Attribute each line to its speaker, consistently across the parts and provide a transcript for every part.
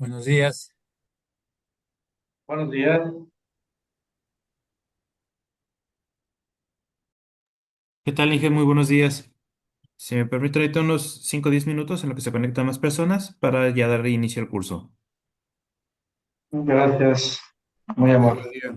Speaker 1: Buenos días.
Speaker 2: Buenos días.
Speaker 1: ¿Qué tal, Inge? Muy buenos días. Si me permite ahorita unos 5 o 10 minutos en lo que se conectan más personas para ya dar inicio al curso.
Speaker 2: Gracias. Muy
Speaker 1: Muy
Speaker 2: amable.
Speaker 1: buenos días.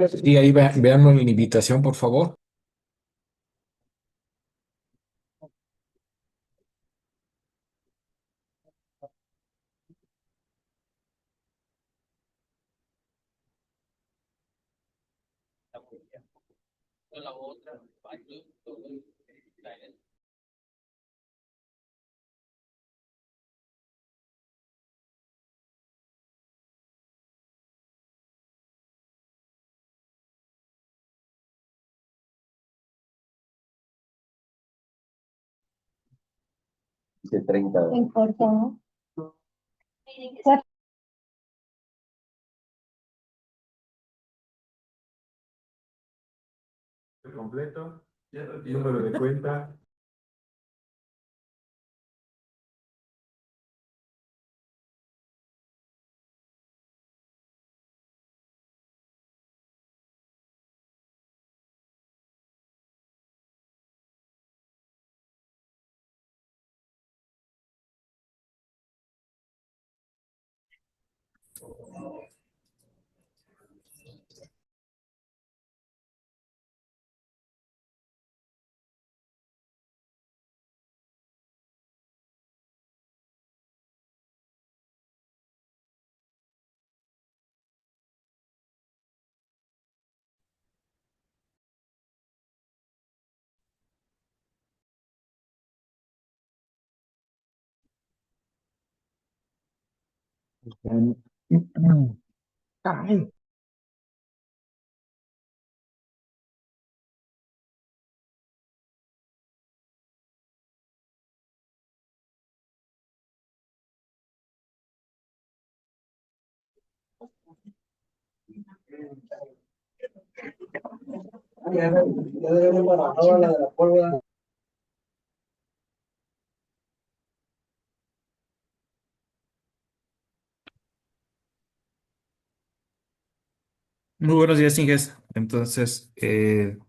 Speaker 3: Sí, ahí vean la invitación, por favor.
Speaker 4: De 30.
Speaker 5: No importa, ¿no?
Speaker 3: Completo, número de cuenta. Ay.
Speaker 2: Ya debemos bajar la de la pólvora.
Speaker 1: Muy buenos días, Inges. Entonces, el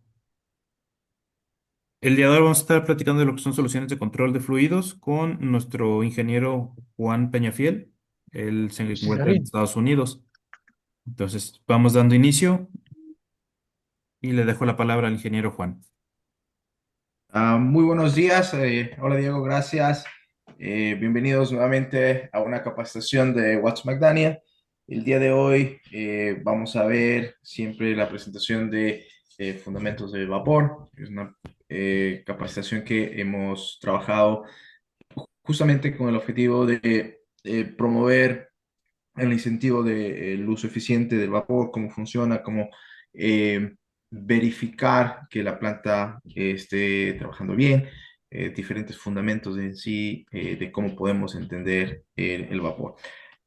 Speaker 1: día de hoy vamos a estar platicando de lo que son soluciones de control de fluidos con nuestro ingeniero Juan Peñafiel. Él se
Speaker 3: Sí,
Speaker 1: encuentra en
Speaker 3: David.
Speaker 1: Estados Unidos. Entonces, vamos dando inicio y le dejo la palabra al ingeniero Juan.
Speaker 6: Muy buenos días. Hola Diego, gracias. Bienvenidos nuevamente a una capacitación de Watts McDaniel. El día de hoy vamos a ver siempre la presentación de fundamentos del vapor. Es una capacitación que hemos trabajado justamente con el objetivo de promover el incentivo del uso eficiente del vapor, cómo funciona, cómo verificar que la planta esté trabajando bien, diferentes fundamentos en sí de cómo podemos entender el vapor.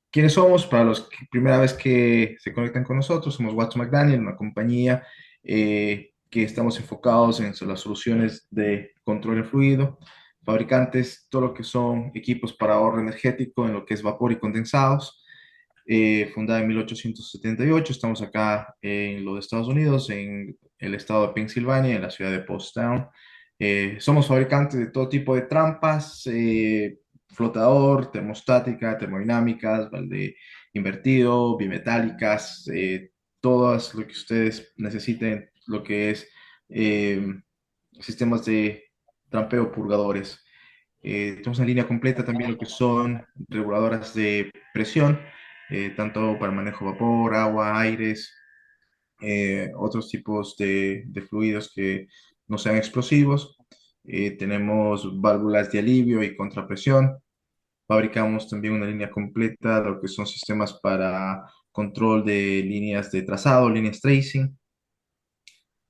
Speaker 6: ¿Quiénes somos? Para los que primera vez que se conectan con nosotros, somos Watts McDaniel, una compañía que estamos enfocados en las soluciones de control de fluido, fabricantes, todo lo que son equipos para ahorro energético en lo que es vapor y condensados. Fundada en 1878, estamos acá en los Estados Unidos, en el estado de Pensilvania, en la ciudad de Pottstown. Somos fabricantes de todo tipo de trampas, flotador, termostática, termodinámicas, balde invertido, bimetálicas, todas lo que ustedes necesiten, lo que es eh, sistemas de trampeo, purgadores. Tenemos una línea completa también lo que son reguladoras de presión, tanto para manejo de vapor, agua, aires, otros tipos de fluidos que no sean explosivos. Tenemos válvulas de alivio y contrapresión. Fabricamos también una línea completa de lo que son sistemas para control de líneas de trazado, líneas tracing.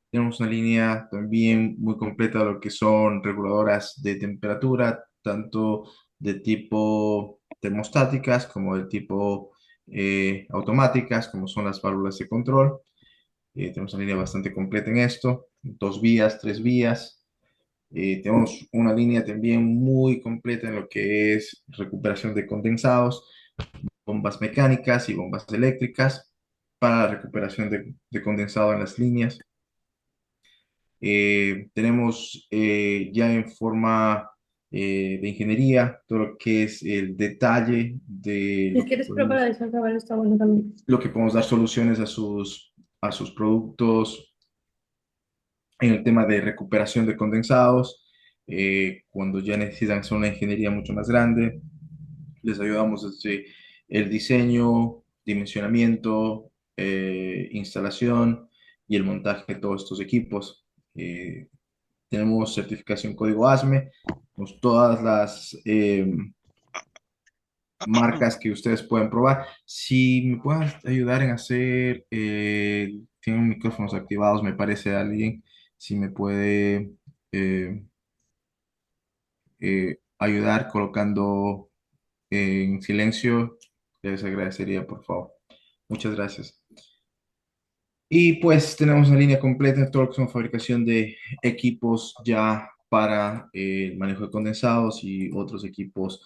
Speaker 6: Tenemos una línea también muy completa de lo que son reguladoras de temperatura, tanto de tipo termostáticas como de tipo automáticas, como son las válvulas de control. Tenemos una línea bastante completa en esto, 2 vías, 3 vías. Tenemos una línea también muy completa en lo que es recuperación de condensados, bombas mecánicas y bombas eléctricas para la recuperación de condensado en las líneas. Tenemos ya en forma de ingeniería todo lo que es el detalle de
Speaker 4: Si quieres preparar eso, acabar está bueno también.
Speaker 6: lo que podemos dar soluciones a sus productos en el tema de recuperación de condensados. Cuando ya necesitan hacer una ingeniería mucho más grande, les ayudamos desde el diseño, dimensionamiento, instalación y el montaje de todos estos equipos. Tenemos certificación código ASME, pues todas las marcas que ustedes pueden probar. Si me pueden ayudar en hacer, tienen micrófonos activados, me parece alguien, si me puede ayudar colocando en silencio, les agradecería, por favor. Muchas gracias. Y pues tenemos una línea completa de todo lo que son fabricación de equipos ya para el manejo de condensados y otros equipos,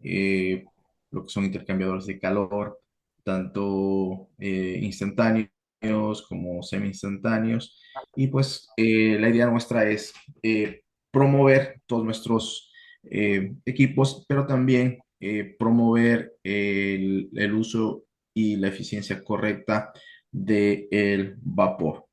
Speaker 6: eh, lo que son intercambiadores de calor, tanto instantáneos como semi-instantáneos. Y pues la idea nuestra es promover todos nuestros equipos, pero también promover el uso y la eficiencia correcta del vapor.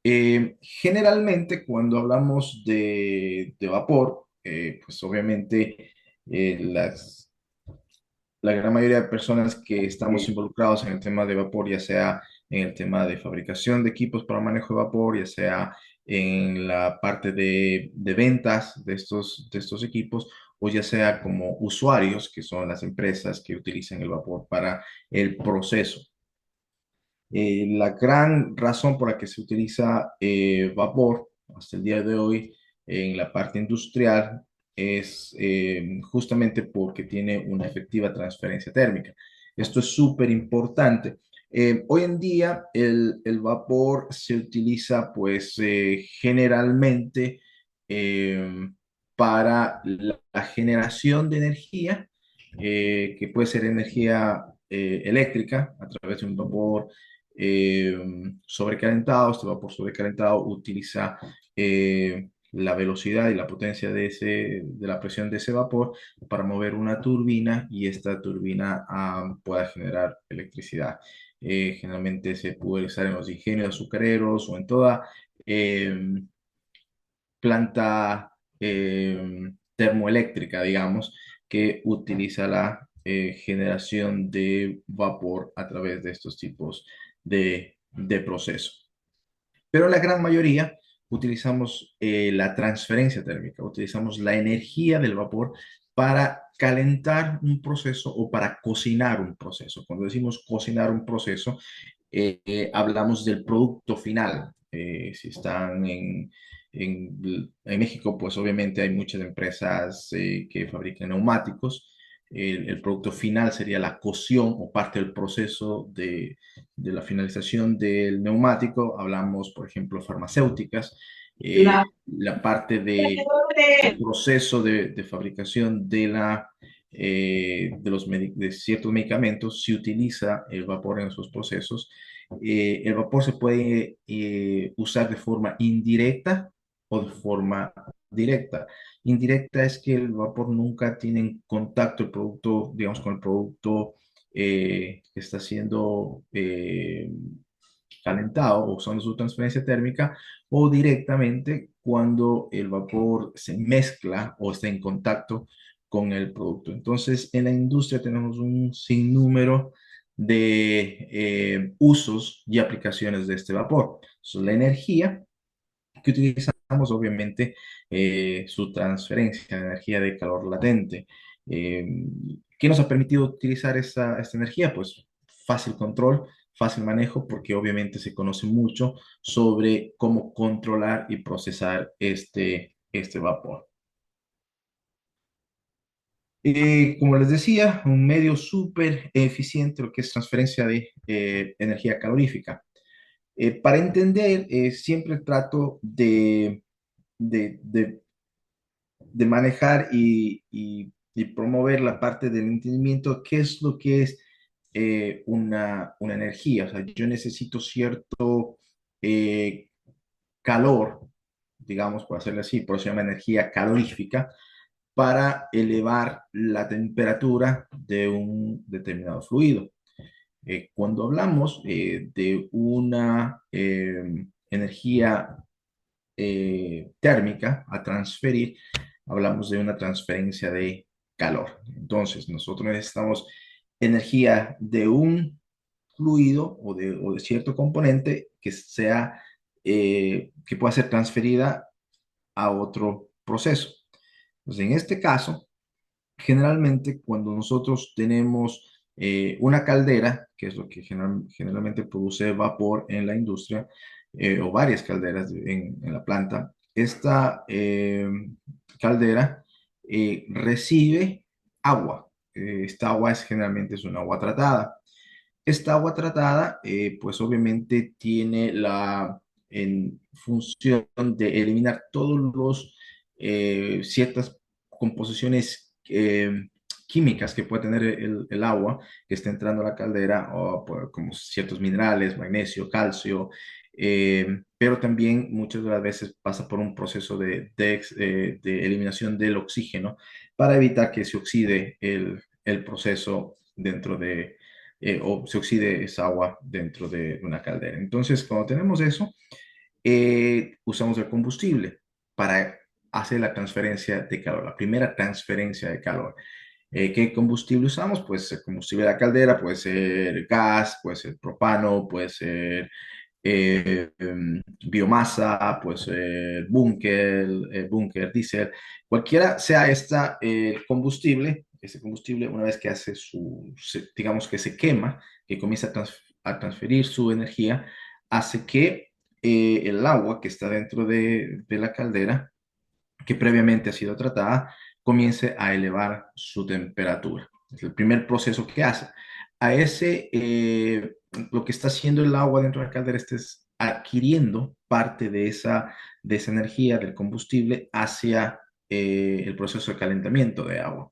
Speaker 6: Generalmente cuando hablamos de vapor, pues obviamente la gran mayoría de personas que estamos involucrados en el tema de vapor, ya sea en el tema de fabricación de equipos para manejo de vapor, ya sea en la parte de ventas de estos equipos, o ya sea como usuarios, que son las empresas que utilizan el vapor para el proceso. La gran razón por la que se utiliza vapor hasta el día de hoy en la parte industrial es justamente porque tiene una efectiva transferencia térmica. Esto es súper importante. Hoy en día el vapor se utiliza pues generalmente eh, para la generación de energía, que puede ser energía eléctrica a través de un vapor eh, sobrecalentado. Este vapor sobrecalentado utiliza la velocidad y la potencia de la presión de ese vapor para mover una turbina y esta turbina pueda generar electricidad. Generalmente se puede usar en los ingenios azucareros o en toda eh, planta termoeléctrica, digamos, que utiliza la generación de vapor a través de estos tipos de procesos. Pero la gran mayoría utilizamos la transferencia térmica, utilizamos la energía del vapor para calentar un proceso o para cocinar un proceso. Cuando decimos cocinar un proceso, hablamos del producto final. Si están en México, pues obviamente hay muchas empresas que fabrican neumáticos. El producto final sería la cocción o parte del proceso de la finalización del neumático. Hablamos, por ejemplo, farmacéuticas. La parte de el proceso de fabricación de ciertos medicamentos, se utiliza el vapor en esos procesos. El vapor se puede usar de forma indirecta o de forma directa. Indirecta es que el vapor nunca tiene en contacto el producto, digamos, con el producto que está siendo calentado o usando su transferencia térmica, o directamente cuando el vapor se mezcla o está en contacto con el producto. Entonces, en la industria tenemos un sinnúmero de usos y aplicaciones de este vapor. La energía que utilizamos, obviamente, su transferencia de energía de calor latente. Eh, ¿Qué nos ha permitido utilizar esta energía? Pues fácil control, fácil manejo, porque obviamente se conoce mucho sobre cómo controlar y procesar este vapor. Como les decía, un medio súper eficiente lo que es transferencia de energía calorífica. Para entender, siempre trato de, de- de manejar y promover la parte del entendimiento, qué es lo que es una energía. O sea, yo necesito cierto eh, calor, digamos, por hacerlo así, por eso se llama energía calorífica, para elevar la temperatura de un determinado fluido. Cuando hablamos de una energía térmica a transferir, hablamos de una transferencia de calor. Entonces, nosotros necesitamos energía de un fluido o de cierto componente que pueda ser transferida a otro proceso. Entonces, en este caso, generalmente cuando nosotros tenemos una caldera, que es lo que generalmente produce vapor en la industria, o varias calderas en la planta, esta caldera recibe agua. Esta agua generalmente es un agua tratada. Esta agua tratada, pues obviamente tiene en función de eliminar todos los ciertas composiciones químicas que puede tener el agua que está entrando a la caldera, como ciertos minerales, magnesio, calcio, pero también muchas de las veces pasa por un proceso de eliminación del oxígeno para evitar que se oxide el proceso dentro o se oxide esa agua dentro de una caldera. Entonces, cuando tenemos eso, usamos el combustible para hacer la transferencia de calor, la primera transferencia de calor. ¿Qué combustible usamos? Pues el combustible de la caldera puede ser gas, puede ser propano, puede ser biomasa, puede ser búnker, diésel, cualquiera sea el combustible. Ese combustible, una vez que digamos que se quema, que comienza a transferir su energía, hace que el agua que está dentro de la caldera, que previamente ha sido tratada, comience a elevar su temperatura. Es el primer proceso que hace. Lo que está haciendo el agua dentro de la caldera es adquiriendo parte de esa energía del combustible hacia el proceso de calentamiento de agua.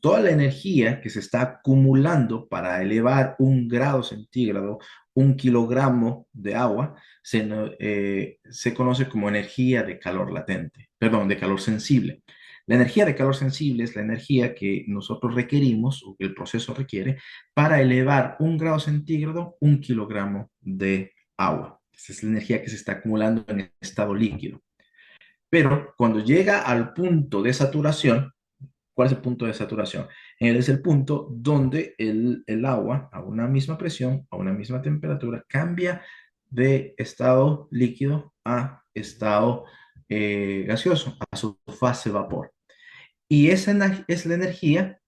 Speaker 6: Toda la energía que se está acumulando para elevar 1 grado centígrado, 1 kilogramo de agua, se conoce como energía de calor latente, perdón, de calor sensible. La energía de calor sensible es la energía que nosotros requerimos o que el proceso requiere para elevar 1 grado centígrado, 1 kilogramo de agua. Esa es la energía que se está acumulando en estado líquido. Pero cuando llega al punto de saturación, ¿cuál es el punto de saturación? Él es el punto donde el agua a una misma presión, a una misma temperatura, cambia de estado líquido a estado gaseoso, a su fase vapor. Y esa es la energía,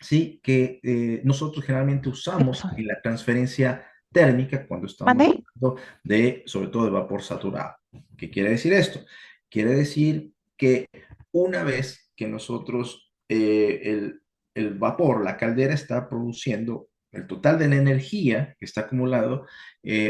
Speaker 6: ¿sí?, que nosotros generalmente usamos en la transferencia térmica cuando estamos
Speaker 5: ¿Mandé?
Speaker 6: hablando de, sobre todo, de vapor saturado. ¿Qué quiere decir esto? Quiere decir que una vez que nosotros, el vapor, la caldera está produciendo el total de la energía que está acumulado,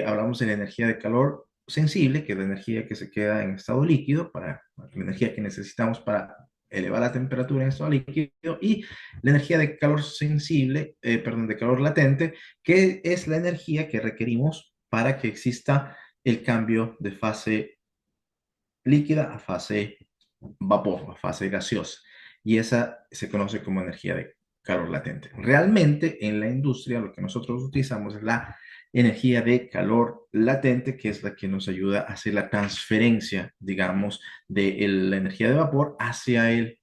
Speaker 6: hablamos de la energía de calor sensible, que es la energía que se queda en estado líquido, la energía que necesitamos para elevar la temperatura en estado líquido, y la energía de calor sensible, perdón, de calor latente, que es la energía que requerimos para que exista el cambio de fase líquida a fase vapor, a fase gaseosa. Y esa se conoce como energía de calor latente. Realmente en la industria lo que nosotros utilizamos es la energía de calor latente, que es la que nos ayuda a hacer la transferencia, digamos, de la energía de vapor hacia el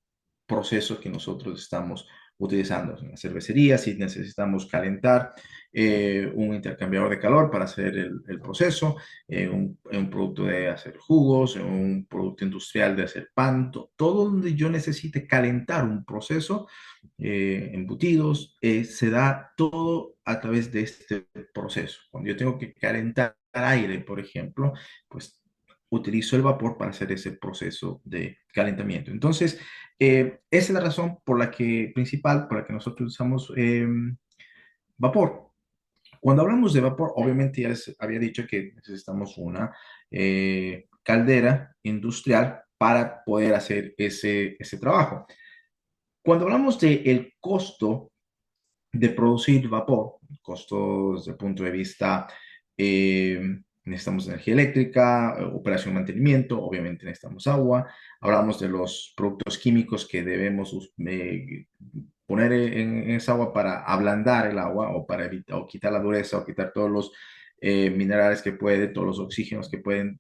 Speaker 6: proceso que nosotros estamos utilizando. En la cervecería, si necesitamos calentar un intercambiador de calor para hacer el proceso, un producto de hacer jugos, un producto industrial de hacer pan, todo donde yo necesite calentar un proceso, embutidos, se da todo a través de este proceso. Cuando yo tengo que calentar aire, por ejemplo, pues utilizo el vapor para hacer ese proceso de calentamiento. Entonces, esa es la razón por la que, principal, por la que nosotros usamos vapor. Cuando hablamos de vapor, obviamente ya les había dicho que necesitamos una caldera industrial para poder hacer ese trabajo. Cuando hablamos del costo de producir vapor, costos desde el punto de vista, eh, necesitamos energía eléctrica, operación y mantenimiento, obviamente necesitamos agua, hablamos de los productos químicos que debemos poner en esa agua para ablandar el agua o para evitar o quitar la dureza o quitar todos los minerales que puede, todos los oxígenos que pueden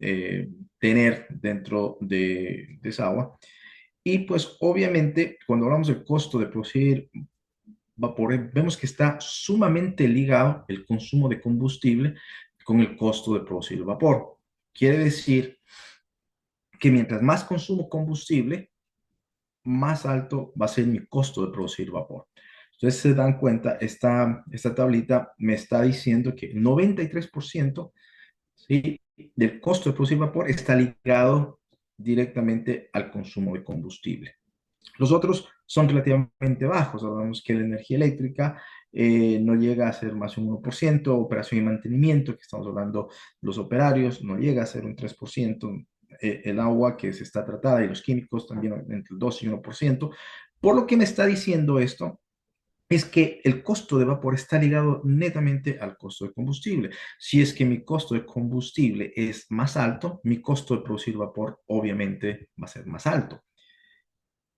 Speaker 6: tener dentro de esa agua. Y pues obviamente cuando hablamos del costo de producir vapor, vemos que está sumamente ligado el consumo de combustible con el costo de producir el vapor. Quiere decir que mientras más consumo combustible, más alto va a ser mi costo de producir vapor. Entonces se dan cuenta, esta tablita me está diciendo que el 93%, ¿sí?, del costo de producir vapor está ligado directamente al consumo de combustible. Los otros son relativamente bajos. Hablamos que la energía eléctrica no llega a ser más de un 1%, operación y mantenimiento, que estamos hablando los operarios, no llega a ser un 3%, el agua que se está tratada y los químicos también entre el 2 y 1%. Por lo que me está diciendo esto es que el costo de vapor está ligado netamente al costo de combustible. Si es que mi costo de combustible es más alto, mi costo de producir vapor obviamente va a ser más alto.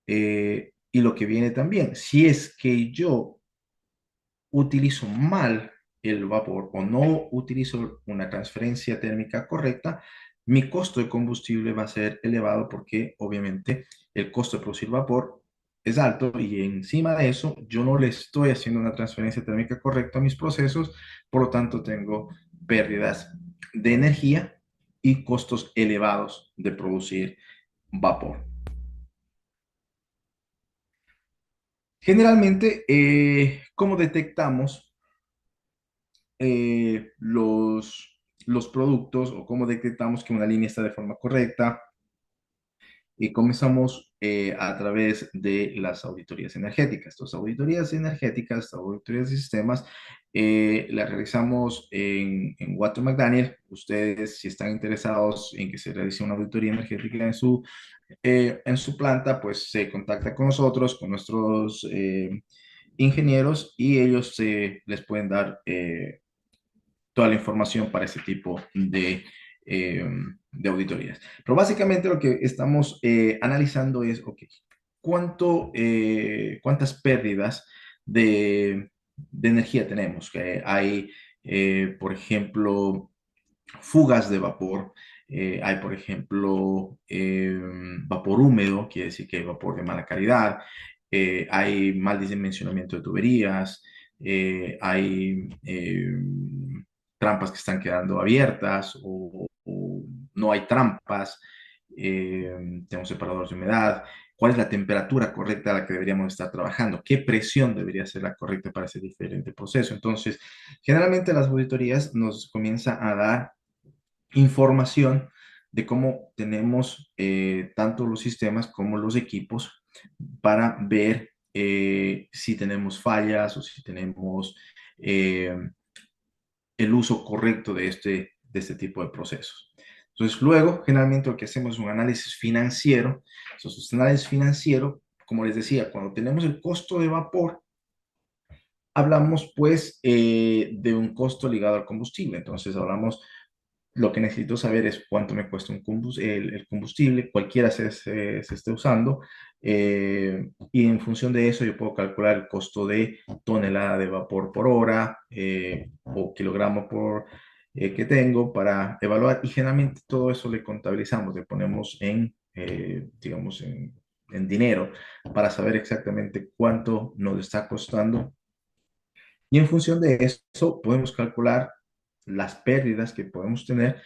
Speaker 6: Y lo que viene también, si es que yo utilizo mal el vapor o no utilizo una transferencia térmica correcta, mi costo de combustible va a ser elevado porque obviamente el costo de producir vapor es alto y encima de eso yo no le estoy haciendo una transferencia térmica correcta a mis procesos, por lo tanto tengo pérdidas de energía y costos elevados de producir vapor. Generalmente, ¿cómo detectamos los productos o cómo detectamos que una línea está de forma correcta? Y comenzamos a través de las auditorías energéticas. Estas auditorías energéticas, auditorías de sistemas, las realizamos en Water McDaniel. Ustedes, si están interesados en que se realice una auditoría energética en su planta, pues se contacta con nosotros, con nuestros ingenieros, y ellos les pueden dar toda la información para ese tipo de auditorías. Pero básicamente lo que estamos analizando es, ok, ¿cuántas pérdidas de energía tenemos? Que hay, por ejemplo, fugas de vapor, hay, por ejemplo, vapor húmedo, quiere decir que hay vapor de mala calidad, hay mal dimensionamiento de tuberías, hay trampas que están quedando abiertas o no hay trampas, tenemos separadores de humedad. cuál es la temperatura correcta a la que deberíamos estar trabajando, qué presión debería ser la correcta para ese diferente proceso. Entonces, generalmente las auditorías nos comienzan a dar información de cómo tenemos tanto los sistemas como los equipos para ver si tenemos fallas o si tenemos eh, el uso correcto de este tipo de procesos. Entonces, luego, generalmente lo que hacemos es un análisis financiero. Entonces, análisis financiero, como les decía, cuando tenemos el costo de vapor, hablamos pues de un costo ligado al combustible. Entonces, hablamos lo que necesito saber es cuánto me cuesta el combustible, cualquiera se esté usando, y en función de eso yo puedo calcular el costo de tonelada de vapor por hora o kilogramo por que tengo para evaluar. Y generalmente todo eso le contabilizamos, le ponemos digamos, en dinero para saber exactamente cuánto nos está costando. Y en función de eso podemos calcular las pérdidas que podemos tener.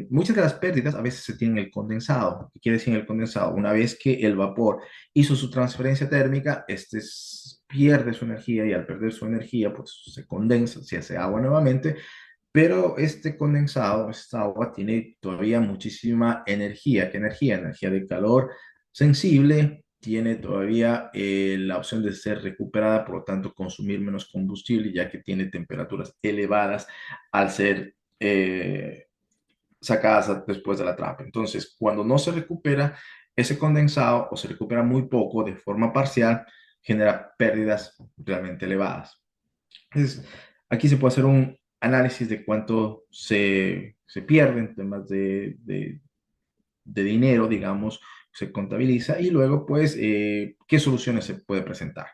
Speaker 6: Muchas de las pérdidas a veces se tienen en el condensado. ¿Qué quiere decir el condensado? Una vez que el vapor hizo su transferencia térmica, pierde su energía y al perder su energía, pues se condensa, se hace agua nuevamente, pero este condensado, esta agua, tiene todavía muchísima energía. ¿Qué energía? Energía de calor sensible. Tiene todavía la opción de ser recuperada, por lo tanto, consumir menos combustible, ya que tiene temperaturas elevadas al ser sacadas después de la trampa. Entonces, cuando no se recupera ese condensado o se recupera muy poco de forma parcial, genera pérdidas realmente elevadas. Entonces, aquí se puede hacer un análisis de cuánto se pierde en temas de dinero, digamos, se contabiliza y luego, pues, qué soluciones se puede presentar.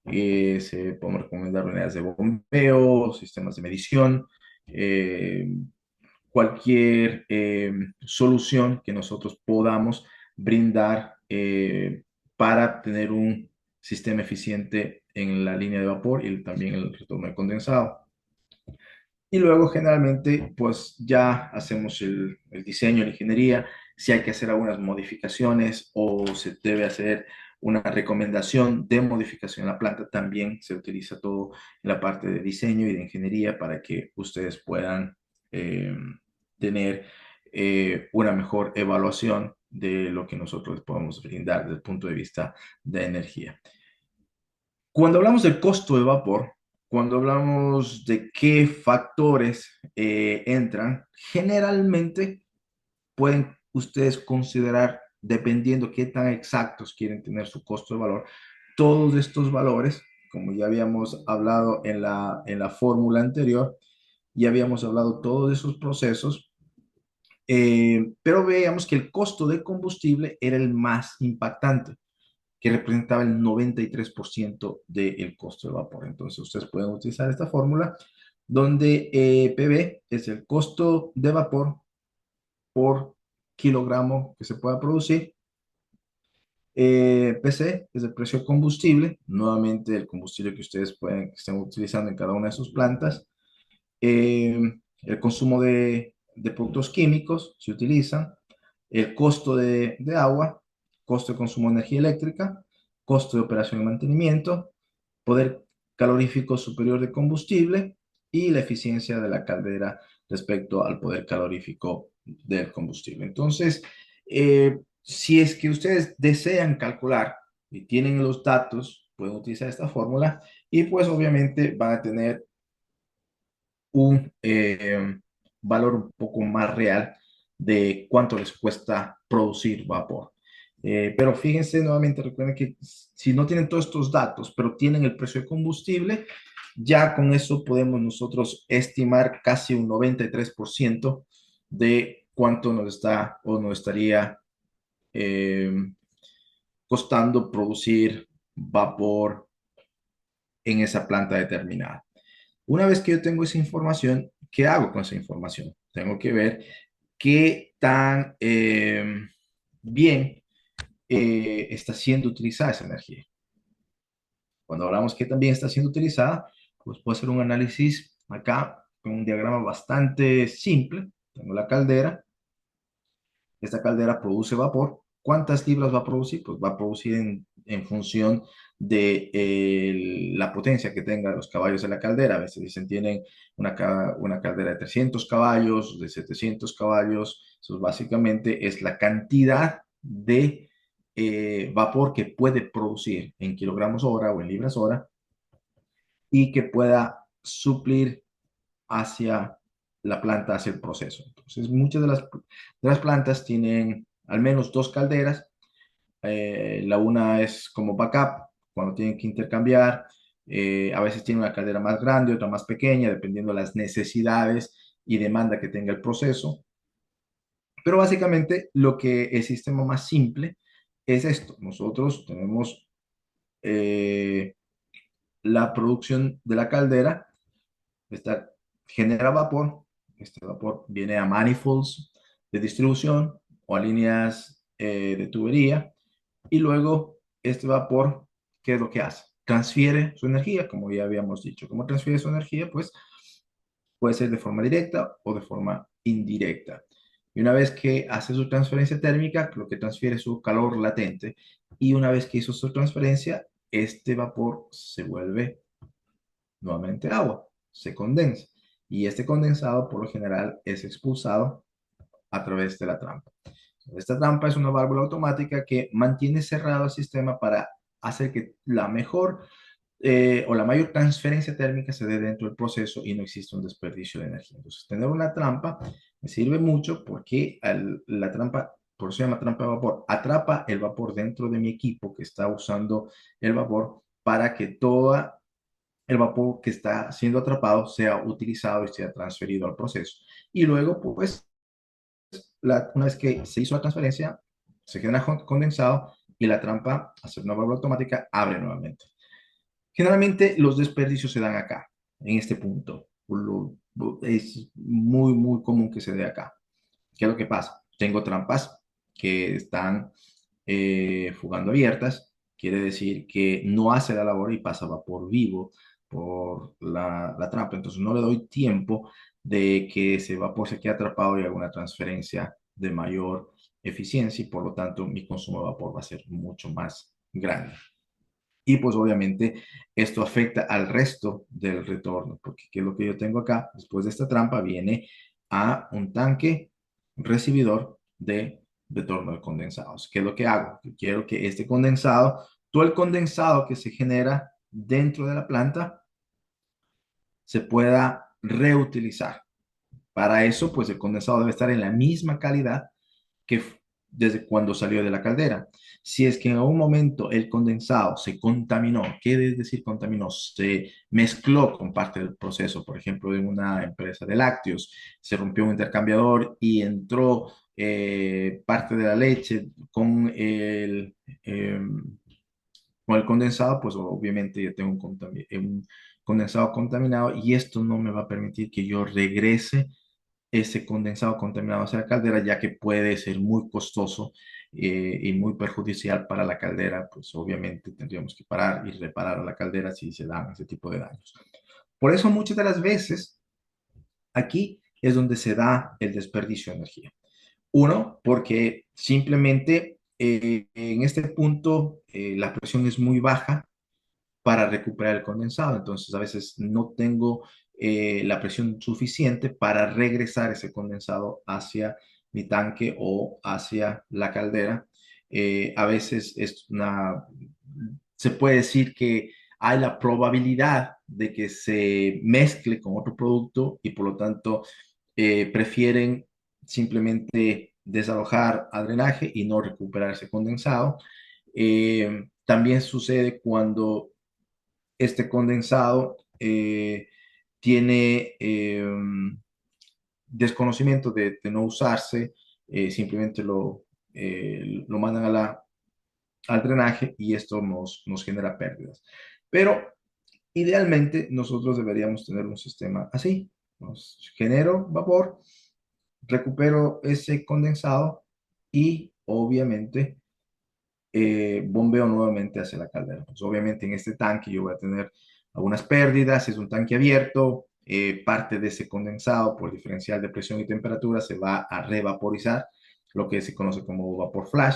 Speaker 6: Se podemos recomendar unidades de bombeo, sistemas de medición, eh, cualquier solución que nosotros podamos brindar para tener un sistema eficiente en la línea de vapor y también el retorno de condensado. Y luego generalmente pues ya hacemos el diseño, la ingeniería, si hay que hacer algunas modificaciones o se debe hacer una recomendación de modificación en la planta, también se utiliza todo en la parte de diseño y de ingeniería para que ustedes puedan eh, tener una mejor evaluación de lo que nosotros les podemos brindar desde el punto de vista de energía. Cuando hablamos del costo de vapor, cuando hablamos de qué factores entran, generalmente pueden ustedes considerar, dependiendo qué tan exactos quieren tener su costo de valor, todos estos valores, como ya habíamos hablado en la fórmula anterior, ya habíamos hablado todos esos procesos, pero veíamos que el costo de combustible era el más impactante, que representaba el 93% del costo de vapor. Entonces, ustedes pueden utilizar esta fórmula donde PV es el costo de vapor por kilogramo que se pueda producir. PC es el precio de combustible, nuevamente el combustible que ustedes pueden, que estén utilizando en cada una de sus plantas. Eh, el consumo de productos químicos se utilizan, el costo de agua, costo de consumo de energía eléctrica, costo de operación y mantenimiento, poder calorífico superior de combustible y la eficiencia de la caldera respecto al poder calorífico del combustible. Entonces, si es que ustedes desean calcular y tienen los datos, pueden utilizar esta fórmula y pues obviamente van a tener un valor un poco más real de cuánto les cuesta producir vapor. Pero fíjense nuevamente, recuerden que si no tienen todos estos datos, pero tienen el precio de combustible, ya con eso podemos nosotros estimar casi un 93% de cuánto nos está o nos estaría eh, costando producir vapor en esa planta determinada. Una vez que yo tengo esa información, ¿qué hago con esa información? Tengo que ver qué tan bien está siendo utilizada esa energía. Cuando hablamos que también está siendo utilizada, pues puedo hacer un análisis acá con un diagrama bastante simple. Tengo la caldera. Esta caldera produce vapor. ¿Cuántas libras va a producir? Pues va a producir en función de la potencia que tengan los caballos de la caldera. A veces dicen tienen una caldera de 300 caballos, de 700 caballos. Eso básicamente es la cantidad de vapor que puede producir en kilogramos hora o en libras hora y que pueda suplir hacia la planta, hacia el proceso. Entonces, muchas de las plantas tienen al menos dos calderas. La una es como backup, cuando tienen que intercambiar. A veces tiene una caldera más grande, otra más pequeña, dependiendo de las necesidades y demanda que tenga el proceso. Pero básicamente lo que el sistema más simple es esto. Nosotros tenemos la producción de la caldera. Esta genera vapor. Este vapor viene a manifolds de distribución o a líneas de tubería. Y luego este vapor, ¿qué es lo que hace? Transfiere su energía, como ya habíamos dicho. ¿Cómo transfiere su energía? Pues puede ser de forma directa o de forma indirecta. Y una vez que hace su transferencia térmica, lo que transfiere es su calor latente. Y una vez que hizo su transferencia, este vapor se vuelve nuevamente agua, se condensa. Y este condensado, por lo general, es expulsado a través de la trampa. Esta trampa es una válvula automática que mantiene cerrado el sistema para hacer que la mejor o la mayor transferencia térmica se dé dentro del proceso y no existe un desperdicio de energía. Entonces, tener una trampa me sirve mucho porque la trampa, por eso se llama trampa de vapor, atrapa el vapor dentro de mi equipo que está usando el vapor para que todo el vapor que está siendo atrapado sea utilizado y sea transferido al proceso. Y luego, pues, una vez que se hizo la transferencia, se genera condensado y la trampa, hacer una válvula automática, abre nuevamente. Generalmente los desperdicios se dan acá, en este punto. Es muy, muy común que se dé acá. ¿Qué es lo que pasa? Tengo trampas que están fugando abiertas, quiere decir que no hace la labor y pasa vapor vivo por la trampa. Entonces no le doy tiempo de que ese vapor se quede atrapado y haga una transferencia de mayor eficiencia y por lo tanto mi consumo de vapor va a ser mucho más grande. Y pues obviamente esto afecta al resto del retorno, porque ¿qué es lo que yo tengo acá? Después de esta trampa viene a un tanque recibidor de retorno de condensados. ¿Qué es lo que hago? Yo quiero que este condensado, todo el condensado que se genera dentro de la planta, se pueda reutilizar. Para eso, pues el condensado debe estar en la misma calidad que desde cuando salió de la caldera. Si es que en algún momento el condensado se contaminó, ¿qué es decir contaminó? Se mezcló con parte del proceso, por ejemplo, en una empresa de lácteos, se rompió un intercambiador y entró parte de la leche eh, con el condensado, pues obviamente yo tengo un condensado contaminado y esto no me va a permitir que yo regrese ese condensado contaminado hacia la caldera, ya que puede ser muy costoso y muy perjudicial para la caldera, pues obviamente tendríamos que parar y reparar a la caldera si se dan ese tipo de daños. Por eso muchas de las veces aquí es donde se da el desperdicio de energía. Uno, porque simplemente en este punto la presión es muy baja para recuperar el condensado. Entonces, a veces no tengo la presión suficiente para regresar ese condensado hacia mi tanque o hacia la caldera. A veces se puede decir que hay la probabilidad de que se mezcle con otro producto y por lo tanto prefieren simplemente desalojar a drenaje y no recuperar ese condensado. También sucede cuando este condensado tiene desconocimiento de no usarse, simplemente lo mandan al drenaje y esto nos genera pérdidas. Pero idealmente nosotros deberíamos tener un sistema así. Genero vapor, recupero ese condensado y obviamente bombeo nuevamente hacia la caldera. Pues obviamente en este tanque yo voy a tener algunas pérdidas, es un tanque abierto, parte de ese condensado por diferencial de presión y temperatura se va a revaporizar, lo que se conoce como vapor flash.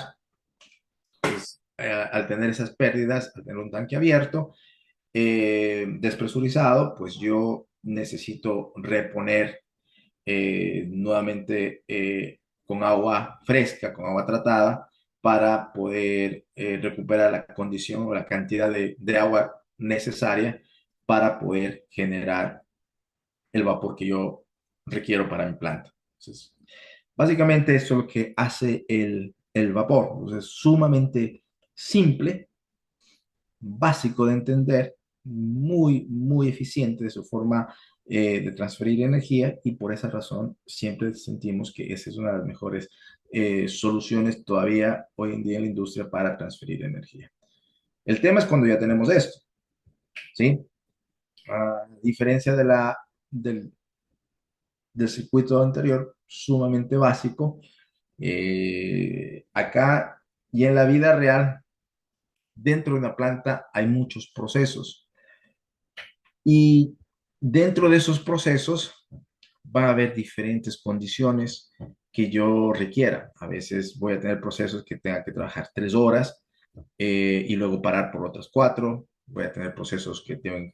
Speaker 6: Pues, al tener esas pérdidas, al tener un tanque abierto, despresurizado, pues yo necesito reponer nuevamente con agua fresca, con agua tratada, para poder recuperar la condición o la cantidad de agua necesaria para poder generar el vapor que yo requiero para mi planta. Entonces, básicamente eso es lo que hace el vapor. Entonces, sumamente simple, básico de entender, muy, muy eficiente de su forma de transferir energía, y por esa razón siempre sentimos que esa es una de las mejores soluciones todavía hoy en día en la industria para transferir energía. El tema es cuando ya tenemos esto, ¿sí? A diferencia del, del circuito anterior, sumamente básico, acá y en la vida real, dentro de una planta hay muchos procesos. Y dentro de esos procesos van a haber diferentes condiciones que yo requiera. A veces voy a tener procesos que tenga que trabajar 3 horas y luego parar por otras 4. Voy a tener procesos que deben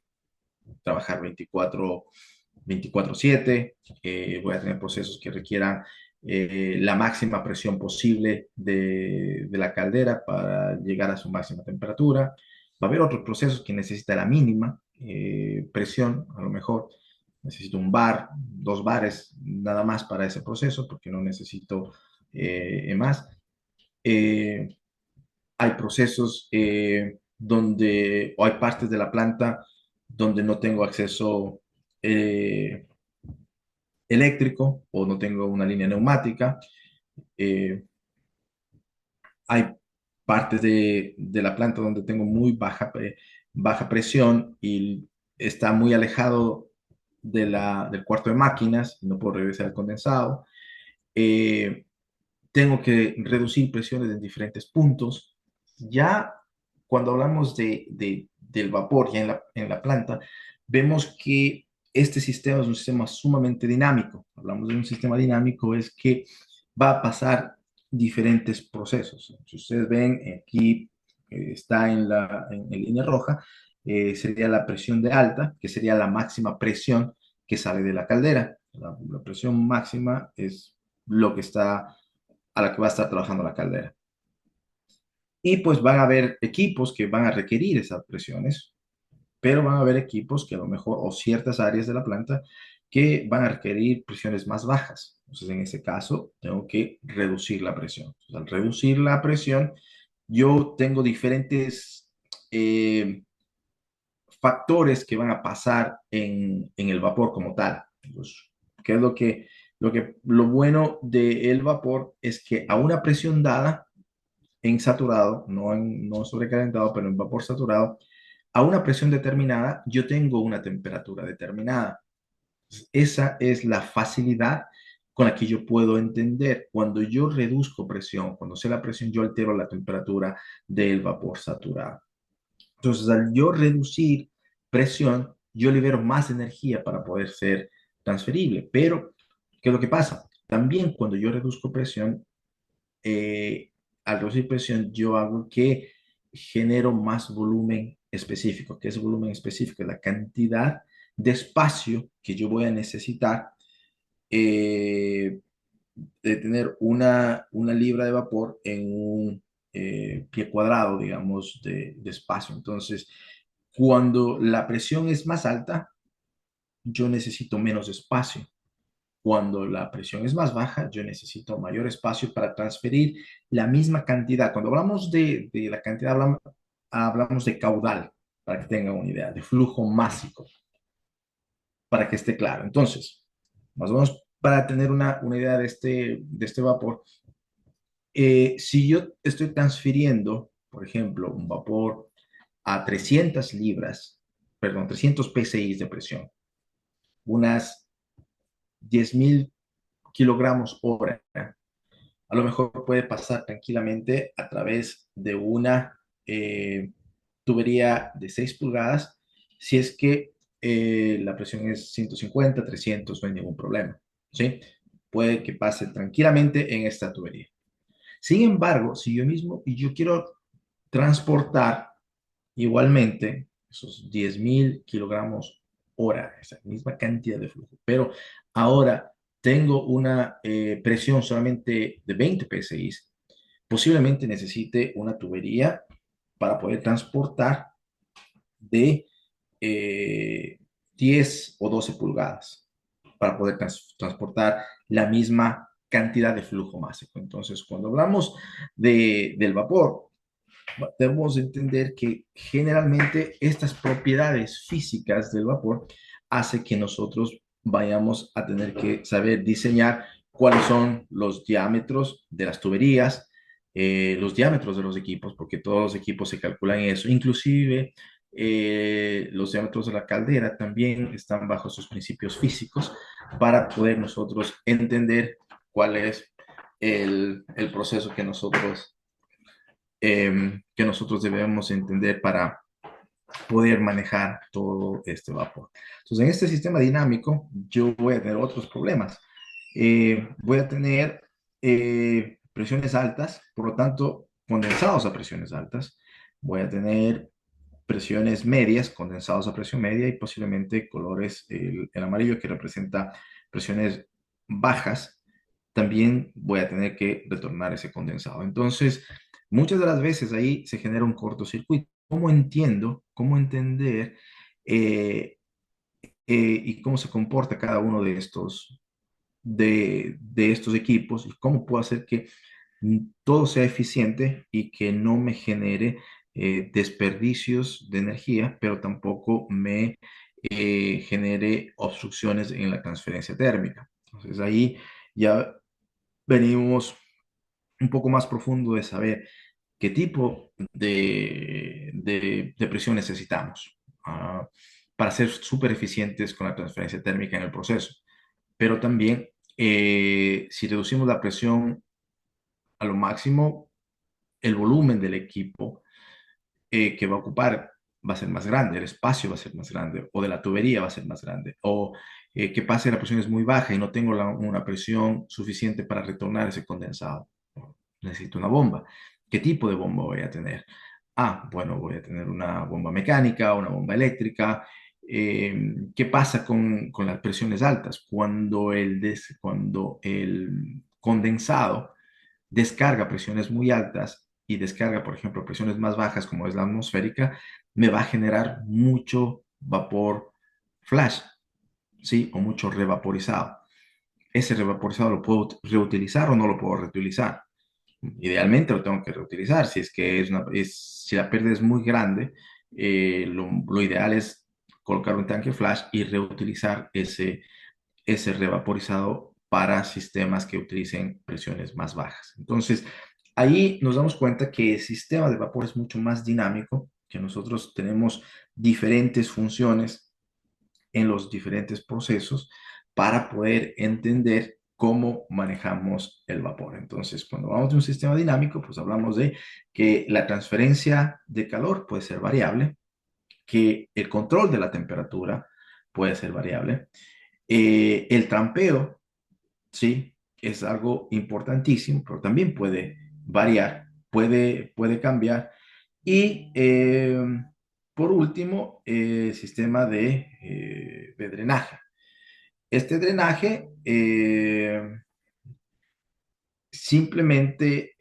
Speaker 6: trabajar 24/7. Voy a tener procesos que requieran la máxima presión posible de la caldera para llegar a su máxima temperatura. Va a haber otros procesos que necesita la mínima presión, a lo mejor necesito un bar, 2 bares nada más para ese proceso, porque no necesito más. Eh, Hay procesos donde, o hay partes de la planta donde no tengo acceso eh, eléctrico o no tengo una línea neumática. Eh, Hay partes de la planta donde tengo muy baja presión y está muy alejado del cuarto de máquinas, no puedo regresar el condensado. Eh, Tengo que reducir presiones en diferentes puntos. Ya cuando hablamos del vapor ya en la planta, vemos que este sistema es un sistema sumamente dinámico. Hablamos de un sistema dinámico, es que va a pasar diferentes procesos. Si ustedes ven aquí, está en línea roja, sería la presión de alta, que sería la máxima presión que sale de la caldera. La presión máxima es lo que está a la que va a estar trabajando la caldera. Y pues van a haber equipos que van a requerir esas presiones, pero van a haber equipos que a lo mejor, o ciertas áreas de la planta, que van a requerir presiones más bajas. Entonces, en ese caso, tengo que reducir la presión. Entonces, al reducir la presión, yo tengo diferentes factores que van a pasar en el vapor como tal. Entonces, ¿qué es lo bueno del vapor? Es que a una presión dada, en saturado, no sobrecalentado, pero en vapor saturado, a una presión determinada, yo tengo una temperatura determinada. Esa es la facilidad con la que yo puedo entender. Cuando yo reduzco presión, cuando sé la presión, yo altero la temperatura del vapor saturado. Entonces, al yo reducir presión, yo libero más energía para poder ser transferible. Pero, ¿qué es lo que pasa? También cuando yo reduzco presión, al reducir presión, yo hago que genero más volumen específico. ¿Qué es volumen específico? La cantidad de espacio que yo voy a necesitar eh, de tener una libra de vapor en un pie cuadrado, digamos, de espacio. Entonces, cuando la presión es más alta, yo necesito menos espacio. Cuando la presión es más baja, yo necesito mayor espacio para transferir la misma cantidad. Cuando hablamos de la cantidad, hablamos de caudal, para que tengan una idea, de flujo másico, para que esté claro. Entonces, más o menos para tener una idea de este vapor, si yo estoy transfiriendo, por ejemplo, un vapor a 300 libras, perdón, 300 psi de presión, unas 10.000 kilogramos hora, a lo mejor puede pasar tranquilamente a través de una tubería de 6 pulgadas, si es que la presión es 150, 300, no hay ningún problema, ¿sí? Puede que pase tranquilamente en esta tubería. Sin embargo, si yo mismo y yo quiero transportar igualmente esos 10.000 kilogramos hora, esa misma cantidad de flujo. Pero ahora tengo una presión solamente de 20 psi. Posiblemente necesite una tubería para poder transportar de 10 o 12 pulgadas para poder transportar la misma cantidad de flujo másico. Entonces, cuando hablamos del vapor, debemos entender que generalmente estas propiedades físicas del vapor hace que nosotros vayamos a tener que saber diseñar cuáles son los diámetros de las tuberías, los diámetros de los equipos, porque todos los equipos se calculan eso, inclusive los diámetros de la caldera también están bajo sus principios físicos para poder nosotros entender cuál es el proceso que nosotros debemos entender para poder manejar todo este vapor. Entonces, en este sistema dinámico, yo voy a tener otros problemas. Voy a tener presiones altas, por lo tanto, condensados a presiones altas. Voy a tener presiones medias, condensados a presión media y posiblemente colores, el amarillo que representa presiones bajas, también voy a tener que retornar ese condensado. Entonces, muchas de las veces ahí se genera un cortocircuito. ¿Cómo entiendo, cómo entender eh, y cómo se comporta cada uno de estos equipos y cómo puedo hacer que todo sea eficiente y que no me genere desperdicios de energía, pero tampoco me genere obstrucciones en la transferencia térmica? Entonces ahí ya venimos un poco más profundo de saber qué tipo de presión necesitamos para ser súper eficientes con la transferencia térmica en el proceso. Pero también, si reducimos la presión a lo máximo, el volumen del equipo que va a ocupar va a ser más grande, el espacio va a ser más grande, o de la tubería va a ser más grande, o que pase la presión es muy baja y no tengo una presión suficiente para retornar ese condensado. Necesito una bomba. ¿Qué tipo de bomba voy a tener? Ah, bueno, voy a tener una bomba mecánica, una bomba eléctrica. ¿Qué pasa con las presiones altas? Cuando el condensado descarga presiones muy altas y descarga, por ejemplo, presiones más bajas como es la atmosférica, me va a generar mucho vapor flash, ¿sí? O mucho revaporizado. Ese revaporizado lo puedo reutilizar o no lo puedo reutilizar. Idealmente lo tengo que reutilizar. Si es que si la pérdida es muy grande, lo ideal es colocar un tanque flash y reutilizar ese revaporizado para sistemas que utilicen presiones más bajas. Entonces, ahí nos damos cuenta que el sistema de vapor es mucho más dinámico, que nosotros tenemos diferentes funciones en los diferentes procesos para poder entender cómo manejamos el vapor. Entonces, cuando hablamos de un sistema dinámico, pues hablamos de que la transferencia de calor puede ser variable, que el control de la temperatura puede ser variable, el trampeo, sí, es algo importantísimo, pero también puede variar, puede cambiar. Y por último, el sistema de drenaje. Este drenaje simplemente,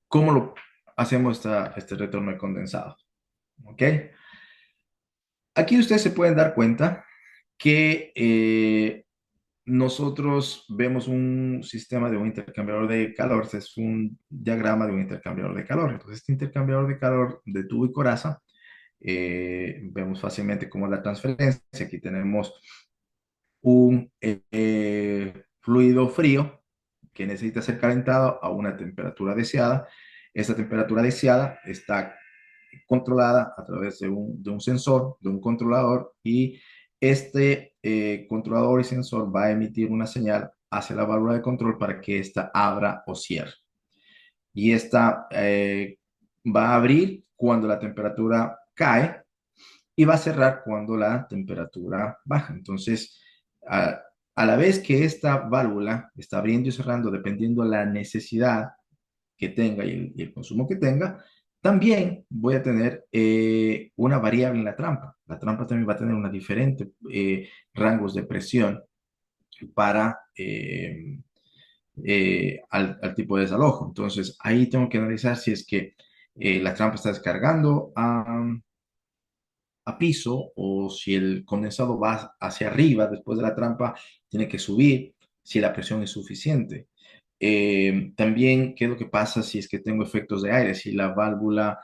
Speaker 6: ¿cómo lo hacemos este retorno de condensado? ¿Ok? Aquí ustedes se pueden dar cuenta que nosotros vemos un sistema de un intercambiador de calor, este es un diagrama de un intercambiador de calor. Entonces, este intercambiador de calor de tubo y coraza, vemos fácilmente cómo es la transferencia. Aquí tenemos un fluido frío que necesita ser calentado a una temperatura deseada. Esa temperatura deseada está controlada a través de un sensor, de un controlador, y este controlador y sensor va a emitir una señal hacia la válvula de control para que ésta abra o cierre. Y esta va a abrir cuando la temperatura cae y va a cerrar cuando la temperatura baja. Entonces, a la vez que esta válvula está abriendo y cerrando dependiendo de la necesidad que tenga y el consumo que tenga, también voy a tener una variable en la trampa. La trampa también va a tener una diferente rangos de presión para al tipo de desalojo. Entonces, ahí tengo que analizar si es que la trampa está descargando a piso o si el condensado va hacia arriba después de la trampa, tiene que subir si la presión es suficiente. También, ¿qué es lo que pasa si es que tengo efectos de aire? Si la válvula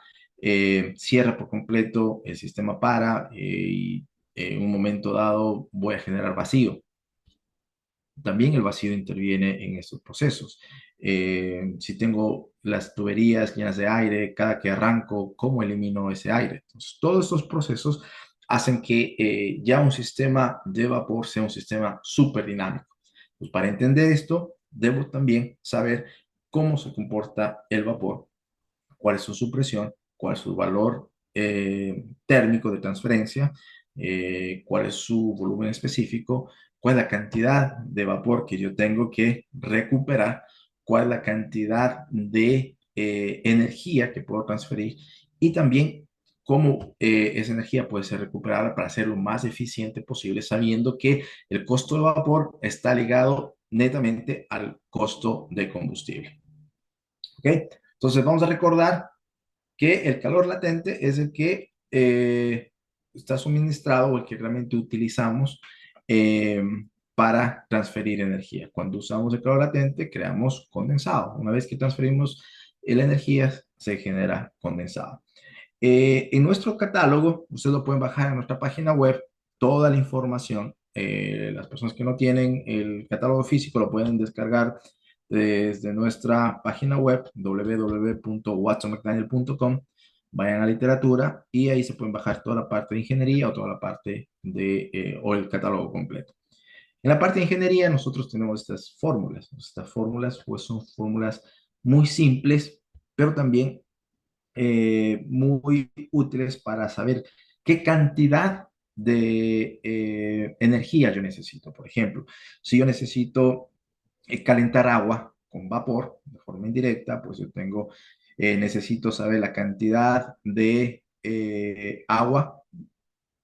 Speaker 6: cierra por completo, el sistema para y en un momento dado voy a generar vacío. También el vacío interviene en estos procesos. Si tengo las tuberías llenas de aire, cada que arranco, ¿cómo elimino ese aire? Entonces, todos estos procesos hacen que ya un sistema de vapor sea un sistema súper dinámico. Pues para entender esto, debo también saber cómo se comporta el vapor, cuál es su presión, cuál es su valor térmico de transferencia, cuál es su volumen específico, cuál es la cantidad de vapor que yo tengo que recuperar, cuál es la cantidad de energía que puedo transferir y también cómo esa energía puede ser recuperada para ser lo más eficiente posible, sabiendo que el costo de vapor está ligado netamente al costo de combustible. ¿Ok? Entonces vamos a recordar que el calor latente es el que está suministrado o el que realmente utilizamos eh, para transferir energía. Cuando usamos el calor latente, creamos condensado. Una vez que transferimos la energía, se genera condensado. En nuestro catálogo, ustedes lo pueden bajar en nuestra página web, toda la información. Las personas que no tienen el catálogo físico lo pueden descargar desde nuestra página web www.watsonmcdaniel.com. Vayan a literatura y ahí se pueden bajar toda la parte de ingeniería o toda la parte o el catálogo completo. En la parte de ingeniería nosotros tenemos estas fórmulas. Estas fórmulas pues son fórmulas muy simples, pero también muy útiles para saber qué cantidad de energía yo necesito. Por ejemplo, si yo necesito calentar agua con vapor de forma indirecta, pues yo necesito saber la cantidad de agua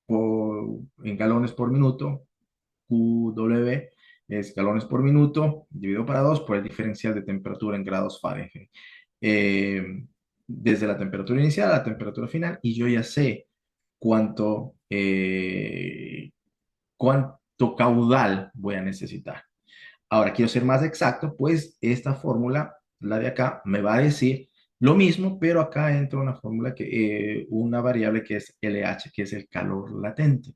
Speaker 6: en galones por minuto, QW es galones por minuto, dividido para 2 por el diferencial de temperatura en grados Fahrenheit. Eh, Desde la temperatura inicial a la temperatura final, y yo ya sé cuánto, cuánto caudal voy a necesitar. Ahora, quiero ser más exacto, pues esta fórmula, la de acá, me va a decir lo mismo, pero acá entra una fórmula una variable que es LH, que es el calor latente.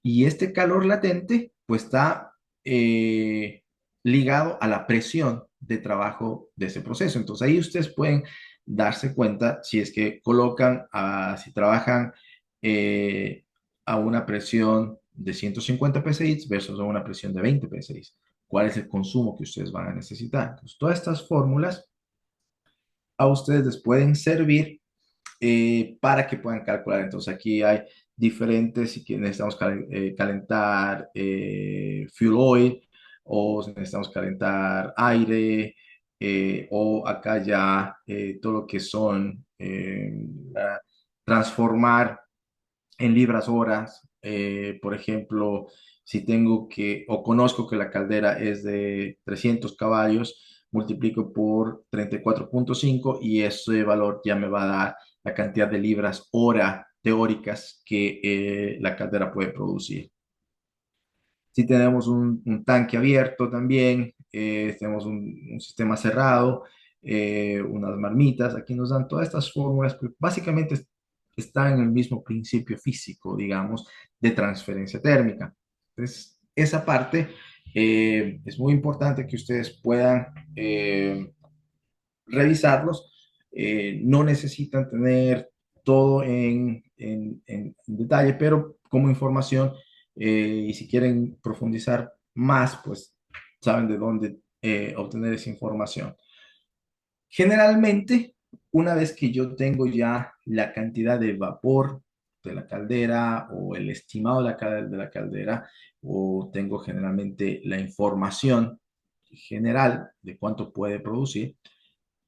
Speaker 6: Y este calor latente, pues está eh, ligado a la presión de trabajo de ese proceso. Entonces ahí ustedes pueden darse cuenta si es que si trabajan eh, a una presión de 150 psi versus a una presión de 20 psi, cuál es el consumo que ustedes van a necesitar. Entonces, todas estas fórmulas a ustedes les pueden servir para que puedan calcular. Entonces, aquí hay diferentes, si necesitamos calentar fuel oil o si necesitamos calentar aire o acá ya todo lo que son transformar en libras horas. Por ejemplo, si tengo o conozco que la caldera es de 300 caballos, multiplico por 34,5 y ese valor ya me va a dar la cantidad de libras hora teóricas que la caldera puede producir. Si tenemos un tanque abierto también, tenemos un sistema cerrado, unas marmitas, aquí nos dan todas estas fórmulas que básicamente están en el mismo principio físico, digamos, de transferencia térmica. Entonces, esa parte es muy importante que ustedes puedan revisarlos. No necesitan tener todo en detalle, pero como información, y si quieren profundizar más, pues saben de dónde obtener esa información. Generalmente, una vez que yo tengo ya la cantidad de vapor de la caldera o el estimado de la caldera, o tengo generalmente la información general de cuánto puede producir,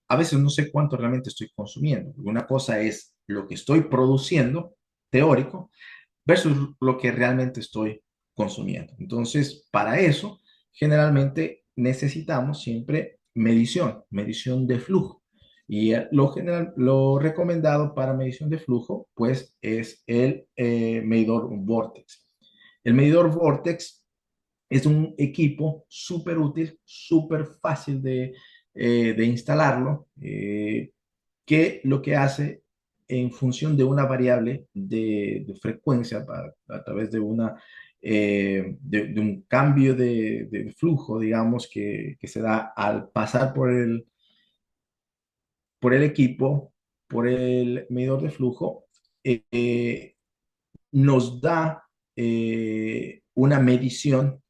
Speaker 6: a veces no sé cuánto realmente estoy consumiendo. Una cosa es lo que estoy produciendo, teórico, versus lo que realmente estoy consumiendo. Entonces, para eso, generalmente necesitamos siempre medición de flujo. Y lo recomendado para medición de flujo, pues, es el medidor Vortex. El medidor Vortex es un equipo súper útil, súper fácil de instalarlo, que lo que hace en función de una variable de frecuencia a través de, de un cambio de flujo, digamos, que se da al pasar por el equipo, por el medidor de flujo, nos da una medición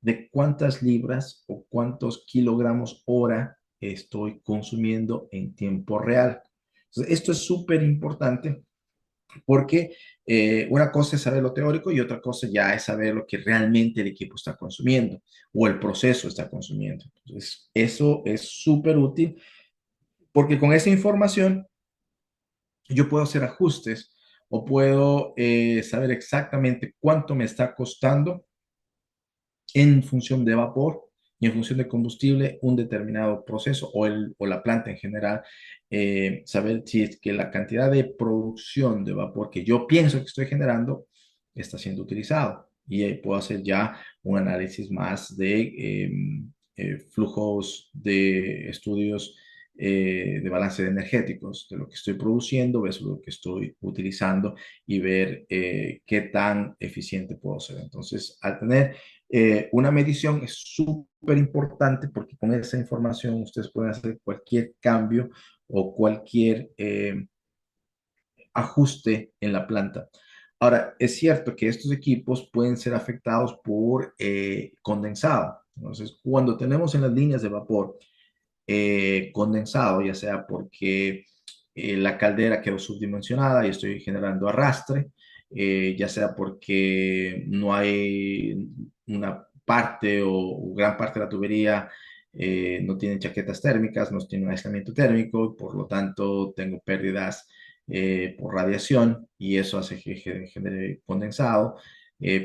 Speaker 6: de cuántas libras o cuántos kilogramos hora estoy consumiendo en tiempo real. Entonces, esto es súper importante porque una cosa es saber lo teórico y otra cosa ya es saber lo que realmente el equipo está consumiendo o el proceso está consumiendo. Entonces, eso es súper útil porque con esa información yo puedo hacer ajustes o puedo saber exactamente cuánto me está costando en función de vapor y en función de combustible un determinado proceso o la planta en general, saber si es que la cantidad de producción de vapor que yo pienso que estoy generando está siendo utilizado. Y puedo hacer ya un análisis más de flujos de estudios de balance de energéticos, de lo que estoy produciendo versus lo que estoy utilizando y ver qué tan eficiente puedo ser. Entonces, al tener una medición es súper importante porque con esa información ustedes pueden hacer cualquier cambio o cualquier ajuste en la planta. Ahora, es cierto que estos equipos pueden ser afectados por condensado. Entonces, cuando tenemos en las líneas de vapor condensado, ya sea porque la caldera quedó subdimensionada y estoy generando arrastre, ya sea porque no hay una parte o gran parte de la tubería no tiene chaquetas térmicas, no tiene un aislamiento térmico, por lo tanto tengo pérdidas por radiación y eso hace que genere condensado.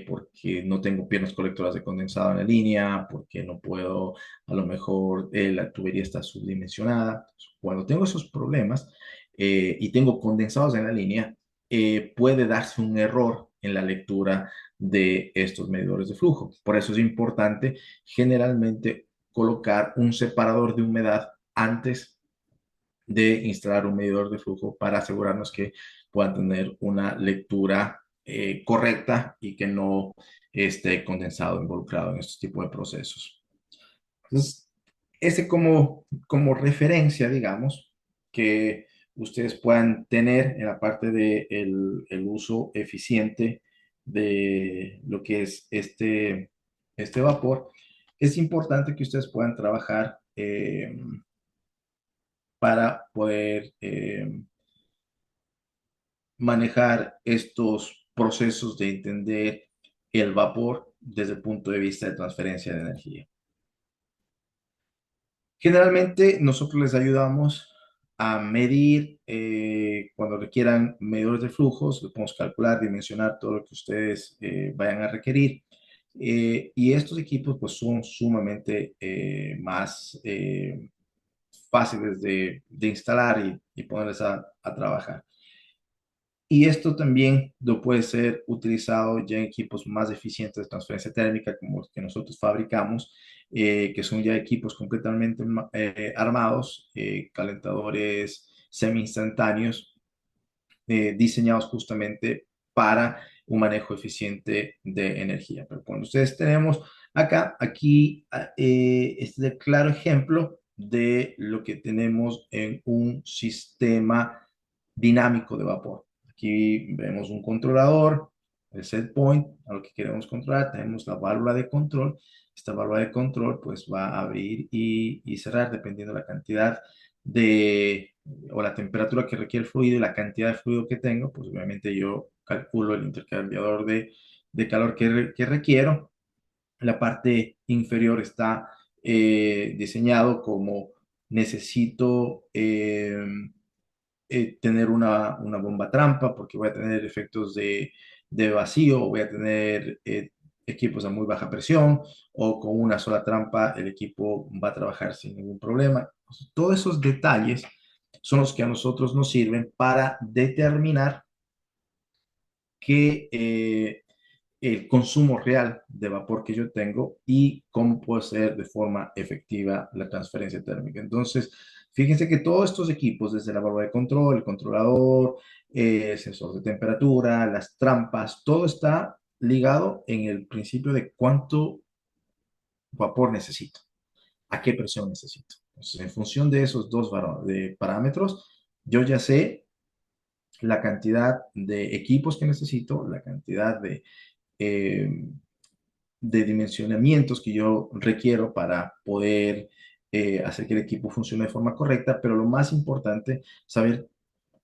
Speaker 6: Porque no tengo piernas colectoras de condensado en la línea, porque no puedo, a lo mejor la tubería está subdimensionada. Cuando tengo esos problemas y tengo condensados en la línea, puede darse un error en la lectura de estos medidores de flujo. Por eso es importante generalmente colocar un separador de humedad antes de instalar un medidor de flujo para asegurarnos que puedan tener una lectura correcta y que no esté condensado involucrado en estos tipos de procesos. Entonces, ese como referencia, digamos, que ustedes puedan tener en la parte de el uso eficiente de lo que es este vapor, es importante que ustedes puedan trabajar para poder manejar estos procesos de entender el vapor desde el punto de vista de transferencia de energía. Generalmente nosotros les ayudamos a medir cuando requieran medidores de flujos, les podemos calcular, dimensionar todo lo que ustedes vayan a requerir. Y estos equipos pues son sumamente más fáciles de instalar y ponerles a trabajar. Y esto también lo puede ser utilizado ya en equipos más eficientes de transferencia térmica, como los que nosotros fabricamos, que son ya equipos completamente armados, calentadores semi-instantáneos, diseñados justamente para un manejo eficiente de energía. Pero cuando ustedes tenemos aquí este es el claro ejemplo de lo que tenemos en un sistema dinámico de vapor. Aquí vemos un controlador, el set point, a lo que queremos controlar. Tenemos la válvula de control. Esta válvula de control pues va a abrir y cerrar dependiendo de la cantidad o la temperatura que requiere el fluido y la cantidad de fluido que tengo. Pues obviamente yo calculo el intercambiador de calor que requiero. La parte inferior está diseñado como necesito tener una bomba trampa porque voy a tener efectos de vacío, o voy a tener equipos a muy baja presión, o con una sola trampa el equipo va a trabajar sin ningún problema. Todos esos detalles son los que a nosotros nos sirven para determinar que el consumo real de vapor que yo tengo y cómo puedo hacer de forma efectiva la transferencia térmica. Entonces, fíjense que todos estos equipos, desde la válvula de control, el controlador, el sensor de temperatura, las trampas, todo está ligado en el principio de cuánto vapor necesito, a qué presión necesito. Entonces, en función de esos dos de parámetros, yo ya sé la cantidad de equipos que necesito, la cantidad eh, de dimensionamientos que yo requiero para poder hacer que el equipo funcione de forma correcta, pero lo más importante, saber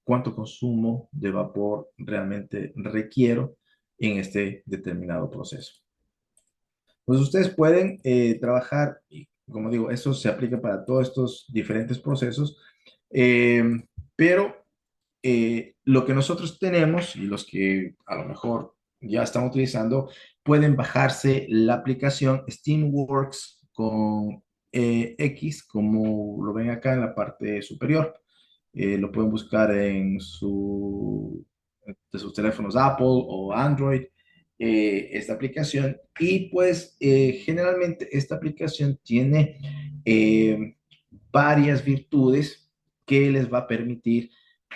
Speaker 6: cuánto consumo de vapor realmente requiero en este determinado proceso. Pues ustedes pueden trabajar, y como digo, esto se aplica para todos estos diferentes procesos, eh, pero lo que nosotros tenemos y los que a lo mejor ya están utilizando, pueden bajarse la aplicación Steamworks con X, como lo ven acá en la parte superior. Lo pueden buscar de sus teléfonos Apple o Android, esta aplicación. Y pues generalmente esta aplicación tiene varias virtudes que les va a permitir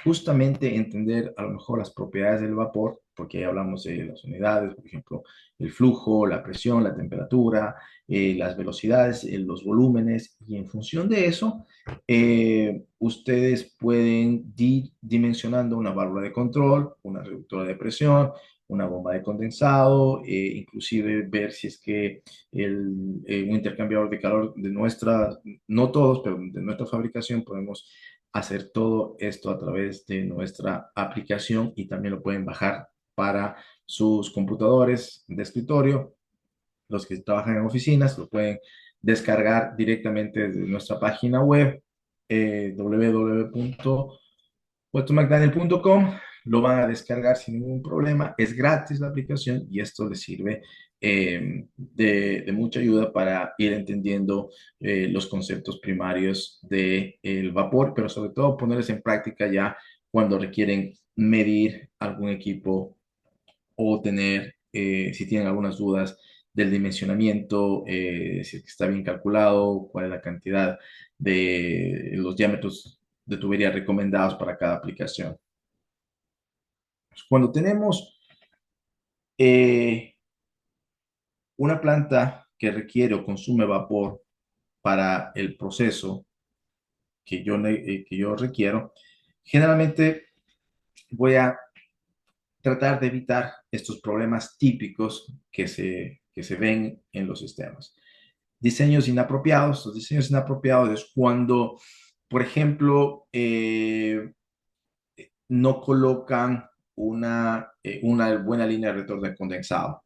Speaker 6: justamente entender a lo mejor las propiedades del vapor, porque ahí hablamos de las unidades, por ejemplo, el flujo, la presión, la temperatura, las velocidades, los volúmenes, y en función de eso, ustedes pueden ir dimensionando una válvula de control, una reductora de presión, una bomba de condensado, inclusive ver si es que un intercambiador de calor de nuestra, no todos, pero de nuestra fabricación, podemos hacer todo esto a través de nuestra aplicación, y también lo pueden bajar para sus computadores de escritorio. Los que trabajan en oficinas lo pueden descargar directamente desde nuestra página web, www.puertomcdaniel.com. Lo van a descargar sin ningún problema. Es gratis la aplicación, y esto les sirve de mucha ayuda para ir entendiendo los conceptos primarios del vapor, pero sobre todo ponerlos en práctica ya cuando requieren medir algún equipo, o tener, si tienen algunas dudas del dimensionamiento, si está bien calculado, cuál es la cantidad de los diámetros de tubería recomendados para cada aplicación. Cuando tenemos una planta que requiere o consume vapor para el proceso que yo requiero, generalmente voy a tratar de evitar estos problemas típicos que se ven en los sistemas. Diseños inapropiados. Los diseños inapropiados es cuando, por ejemplo, no colocan una buena línea de retorno de condensado,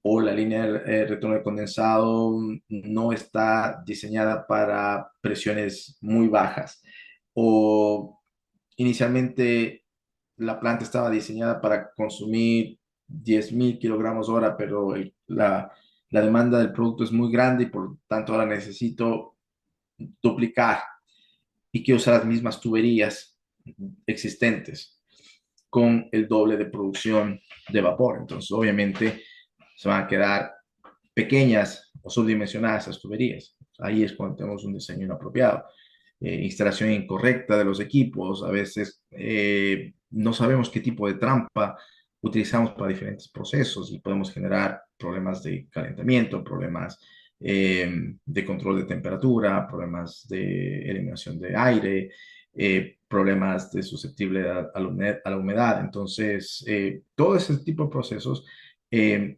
Speaker 6: o la línea de retorno de condensado no está diseñada para presiones muy bajas, o inicialmente la planta estaba diseñada para consumir 10.000 kilogramos hora, pero la demanda del producto es muy grande, y por tanto ahora necesito duplicar y quiero usar las mismas tuberías existentes con el doble de producción de vapor. Entonces, obviamente, se van a quedar pequeñas o subdimensionadas esas tuberías. Ahí es cuando tenemos un diseño inapropiado. Instalación incorrecta de los equipos. A veces no sabemos qué tipo de trampa utilizamos para diferentes procesos, y podemos generar problemas de calentamiento, problemas de control de temperatura, problemas de eliminación de aire, problemas de susceptibilidad a la humedad. Entonces, todo ese tipo de procesos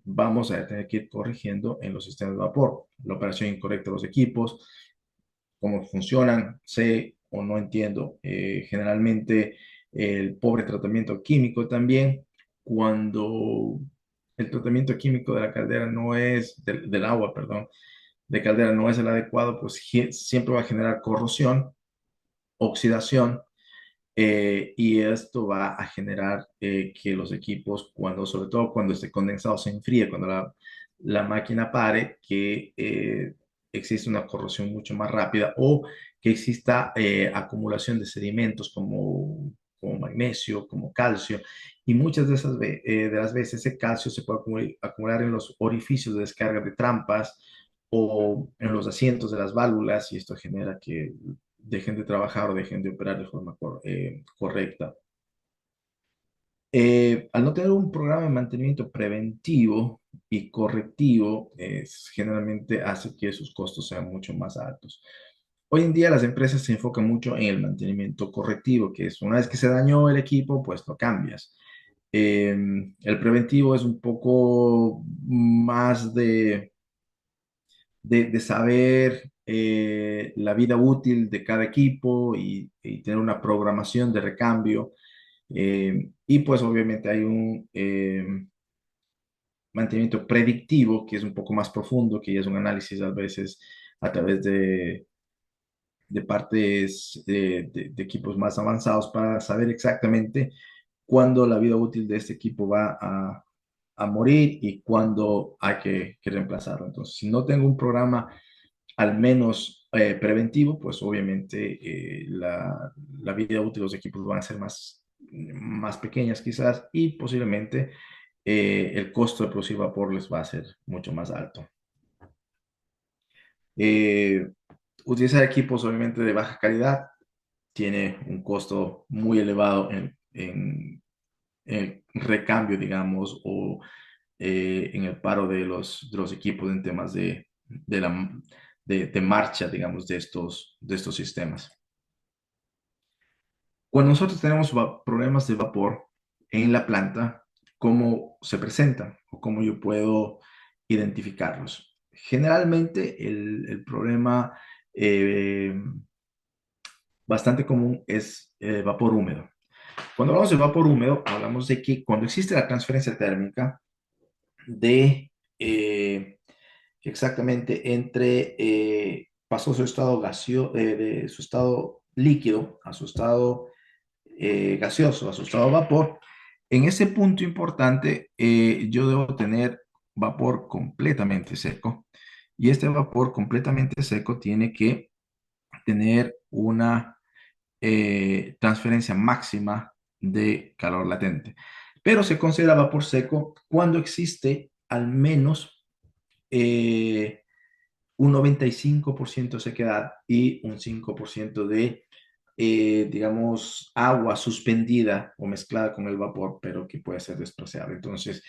Speaker 6: vamos a tener que ir corrigiendo en los sistemas de vapor. La operación incorrecta de los equipos, cómo funcionan, sé o no entiendo. Generalmente el pobre tratamiento químico también, cuando el tratamiento químico de la caldera no es, del agua, perdón, de caldera no es el adecuado, pues siempre va a generar corrosión, oxidación, y esto va a generar que los equipos, sobre todo cuando este condensado se enfríe, cuando la máquina pare, que existe una corrosión mucho más rápida o que exista acumulación de sedimentos como magnesio, como calcio, y muchas de de las veces ese calcio se puede acumular en los orificios de descarga de trampas o en los asientos de las válvulas, y esto genera que dejen de trabajar o dejen de operar de forma correcta. Al no tener un programa de mantenimiento preventivo y correctivo, generalmente hace que sus costos sean mucho más altos. Hoy en día las empresas se enfocan mucho en el mantenimiento correctivo, que es una vez que se dañó el equipo, pues lo cambias. El preventivo es un poco más de saber la vida útil de cada equipo y tener una programación de recambio. Y pues obviamente hay un mantenimiento predictivo que es un poco más profundo, que ya es un análisis a veces a través de partes de equipos más avanzados para saber exactamente cuándo la vida útil de este equipo va a morir y cuándo hay que reemplazarlo. Entonces, si no tengo un programa al menos preventivo, pues obviamente la vida útil de los equipos van a ser más pequeñas quizás, y posiblemente el costo de producir vapor les va a ser mucho más alto. Eh, Utilizar equipos obviamente de baja calidad tiene un costo muy elevado en recambio, digamos, o en el paro de los equipos en temas de marcha, digamos, de estos sistemas. Cuando nosotros tenemos problemas de vapor en la planta, ¿cómo se presentan o cómo yo puedo identificarlos? Generalmente el problema eh, bastante común es vapor húmedo. Cuando hablamos de vapor húmedo, hablamos de que cuando existe la transferencia térmica de exactamente entre pasó su estado de su estado líquido a su estado gaseoso, a su estado vapor, en ese punto importante yo debo tener vapor completamente seco, y este vapor completamente seco tiene que tener una transferencia máxima de calor latente. Pero se considera vapor seco cuando existe al menos un 95% de sequedad y un 5% de, digamos, agua suspendida o mezclada con el vapor, pero que puede ser despreciable. Entonces,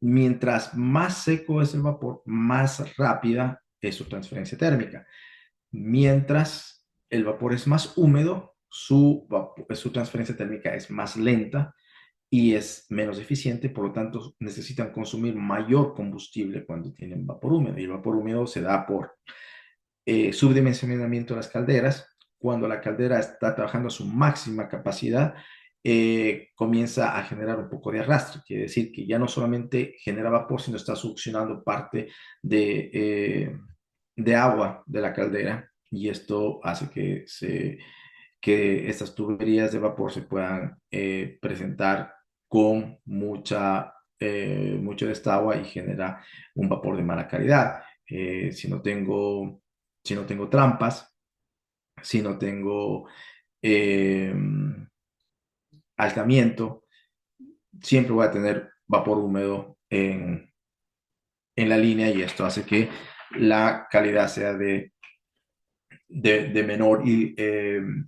Speaker 6: mientras más seco es el vapor, más rápida es su transferencia térmica. Mientras el vapor es más húmedo, su transferencia térmica es más lenta y es menos eficiente, por lo tanto necesitan consumir mayor combustible cuando tienen vapor húmedo. Y el vapor húmedo se da por subdimensionamiento de las calderas. Cuando la caldera está trabajando a su máxima capacidad, comienza a generar un poco de arrastre. Quiere decir que ya no solamente genera vapor, sino está succionando parte de agua de la caldera, y esto hace que estas tuberías de vapor se puedan presentar con mucho de esta agua y genera un vapor de mala calidad. Si no tengo trampas, si no tengo eh, aislamiento, siempre voy a tener vapor húmedo en la línea, y esto hace que la calidad sea de menor y el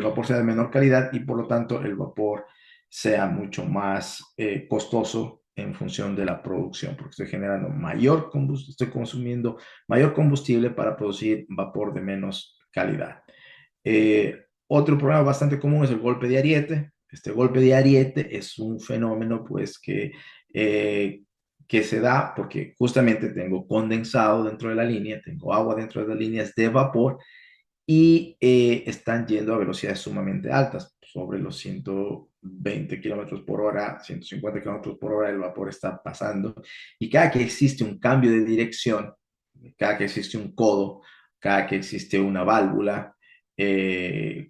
Speaker 6: vapor sea de menor calidad, y por lo tanto el vapor sea mucho más costoso en función de la producción, porque estoy generando mayor combustible, estoy consumiendo mayor combustible para producir vapor de menos calidad. Otro problema bastante común es el golpe de ariete. Este golpe de ariete es un fenómeno pues que se da porque justamente tengo condensado dentro de la línea, tengo agua dentro de las líneas de vapor, y están yendo a velocidades sumamente altas, sobre los 120 kilómetros por hora, 150 kilómetros por hora el vapor está pasando, y cada que existe un cambio de dirección, cada que existe un codo, cada que existe una válvula,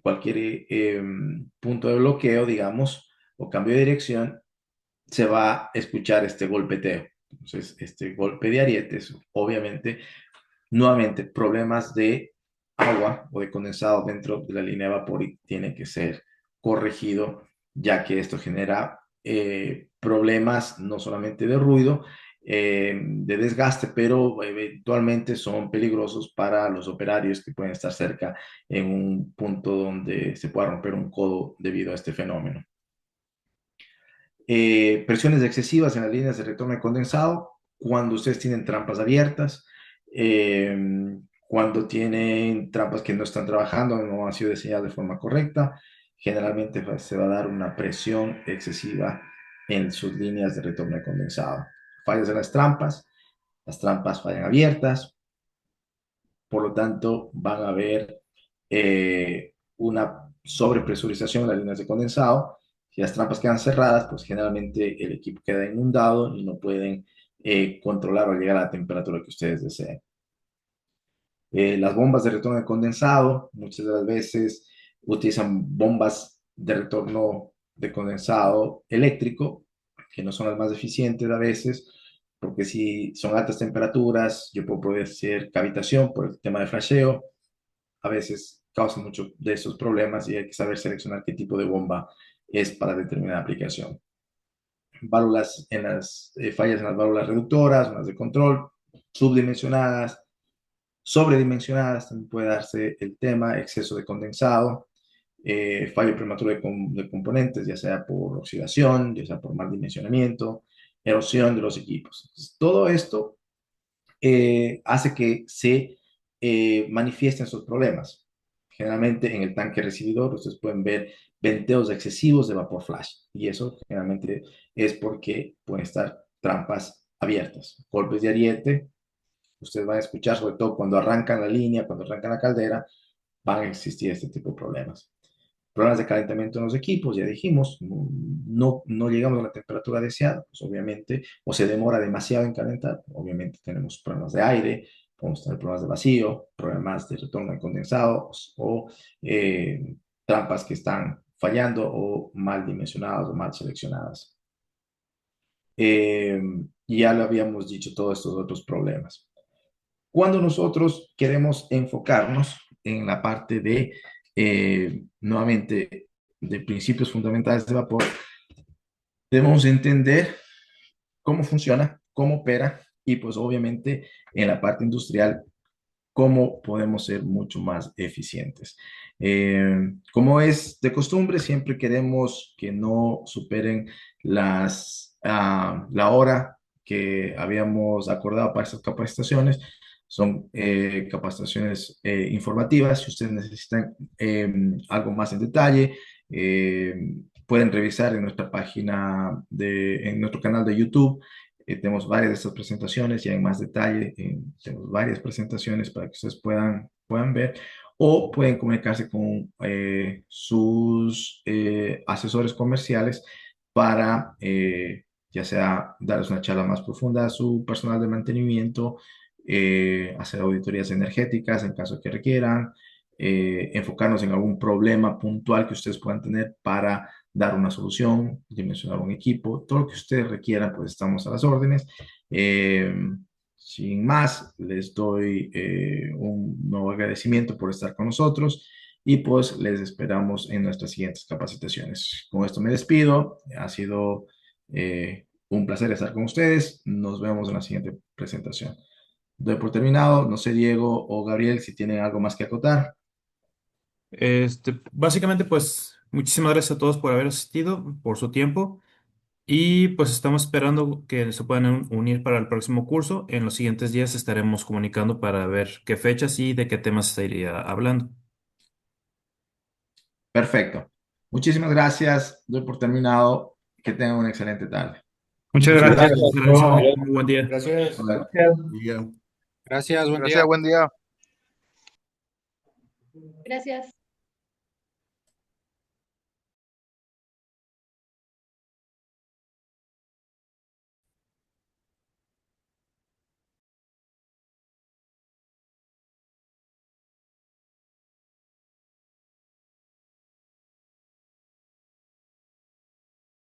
Speaker 6: cualquier punto de bloqueo, digamos, o cambio de dirección, se va a escuchar este golpeteo. Entonces, este golpe de arietes, obviamente, nuevamente, problemas de agua o de condensado dentro de la línea de vapor y tiene que ser corregido, ya que esto genera problemas no solamente de ruido, de desgaste, pero eventualmente son peligrosos para los operarios que pueden estar cerca en un punto donde se pueda romper un codo debido a este fenómeno. Presiones excesivas en las líneas de retorno de condensado, cuando ustedes tienen trampas abiertas, eh, cuando tienen trampas que no están trabajando, no han sido diseñadas de forma correcta, generalmente se va a dar una presión excesiva en sus líneas de retorno de condensado. Fallas en las trampas fallan abiertas, por lo tanto van a haber una sobrepresurización en las líneas de condensado. Si las trampas quedan cerradas, pues generalmente el equipo queda inundado y no pueden controlar o llegar a la temperatura que ustedes deseen. Las bombas de retorno de condensado, muchas de las veces utilizan bombas de retorno de condensado eléctrico, que no son las más eficientes a veces, porque si son altas temperaturas, yo puedo producir cavitación por el tema de flasheo, a veces causa muchos de estos problemas y hay que saber seleccionar qué tipo de bomba es para determinada aplicación. Válvulas en las fallas en las válvulas reductoras, unas de control, subdimensionadas, sobredimensionadas, también puede darse el tema, exceso de condensado, fallo prematuro de componentes, ya sea por oxidación, ya sea por mal dimensionamiento, erosión de los equipos. Entonces, todo esto hace que se manifiesten sus problemas. Generalmente en el tanque recibidor ustedes pueden ver venteos excesivos de vapor flash y eso generalmente es porque pueden estar trampas abiertas, golpes de ariete. Ustedes van a escuchar, sobre todo cuando arrancan la línea, cuando arrancan la caldera, van a existir este tipo de problemas. Problemas de calentamiento en los equipos, ya dijimos, no llegamos a la temperatura deseada, pues obviamente, o se demora demasiado en calentar, obviamente tenemos problemas de aire, podemos tener problemas de vacío, problemas de retorno de condensados o trampas que están fallando o mal dimensionadas o mal seleccionadas. Ya lo habíamos dicho, todos estos otros problemas. Cuando nosotros queremos enfocarnos en la parte de, nuevamente, de principios fundamentales de vapor, debemos entender cómo funciona, cómo opera y pues obviamente en la parte industrial, cómo podemos ser mucho más eficientes. Como es de costumbre, siempre queremos que no superen la hora que habíamos acordado para estas capacitaciones. Son capacitaciones informativas. Si ustedes necesitan algo más en detalle, pueden revisar en nuestra página, en nuestro canal de YouTube. Tenemos varias de estas presentaciones ya en más detalle. Tenemos varias presentaciones para que ustedes puedan ver o pueden comunicarse con sus asesores comerciales para ya sea darles una charla más profunda a su personal de mantenimiento, hacer auditorías energéticas en caso que requieran, enfocarnos en algún problema puntual que ustedes puedan tener para dar una solución, dimensionar un equipo, todo lo que ustedes requieran, pues estamos a las órdenes. Eh, Sin más, les doy un nuevo agradecimiento por estar con nosotros y pues les esperamos en nuestras siguientes capacitaciones. Con esto me despido. Ha sido un placer estar con ustedes. Nos vemos en la siguiente presentación. Doy por terminado. No sé, Diego o Gabriel, si tienen algo más que acotar.
Speaker 1: Básicamente, pues, muchísimas gracias a todos por haber asistido, por su tiempo. Y pues estamos esperando que se puedan unir para el próximo curso. En los siguientes días estaremos comunicando para ver qué fechas y de qué temas se iría hablando.
Speaker 6: Perfecto. Muchísimas gracias. Doy por terminado. Que tengan una excelente tarde.
Speaker 1: Muchas
Speaker 6: Muchas
Speaker 1: gracias.
Speaker 6: gracias.
Speaker 2: Gracias.
Speaker 1: Muy buen día.
Speaker 3: Gracias.
Speaker 6: Hasta
Speaker 3: Gracias, buen
Speaker 5: Gracias,
Speaker 3: día.
Speaker 5: buen día.
Speaker 4: Gracias.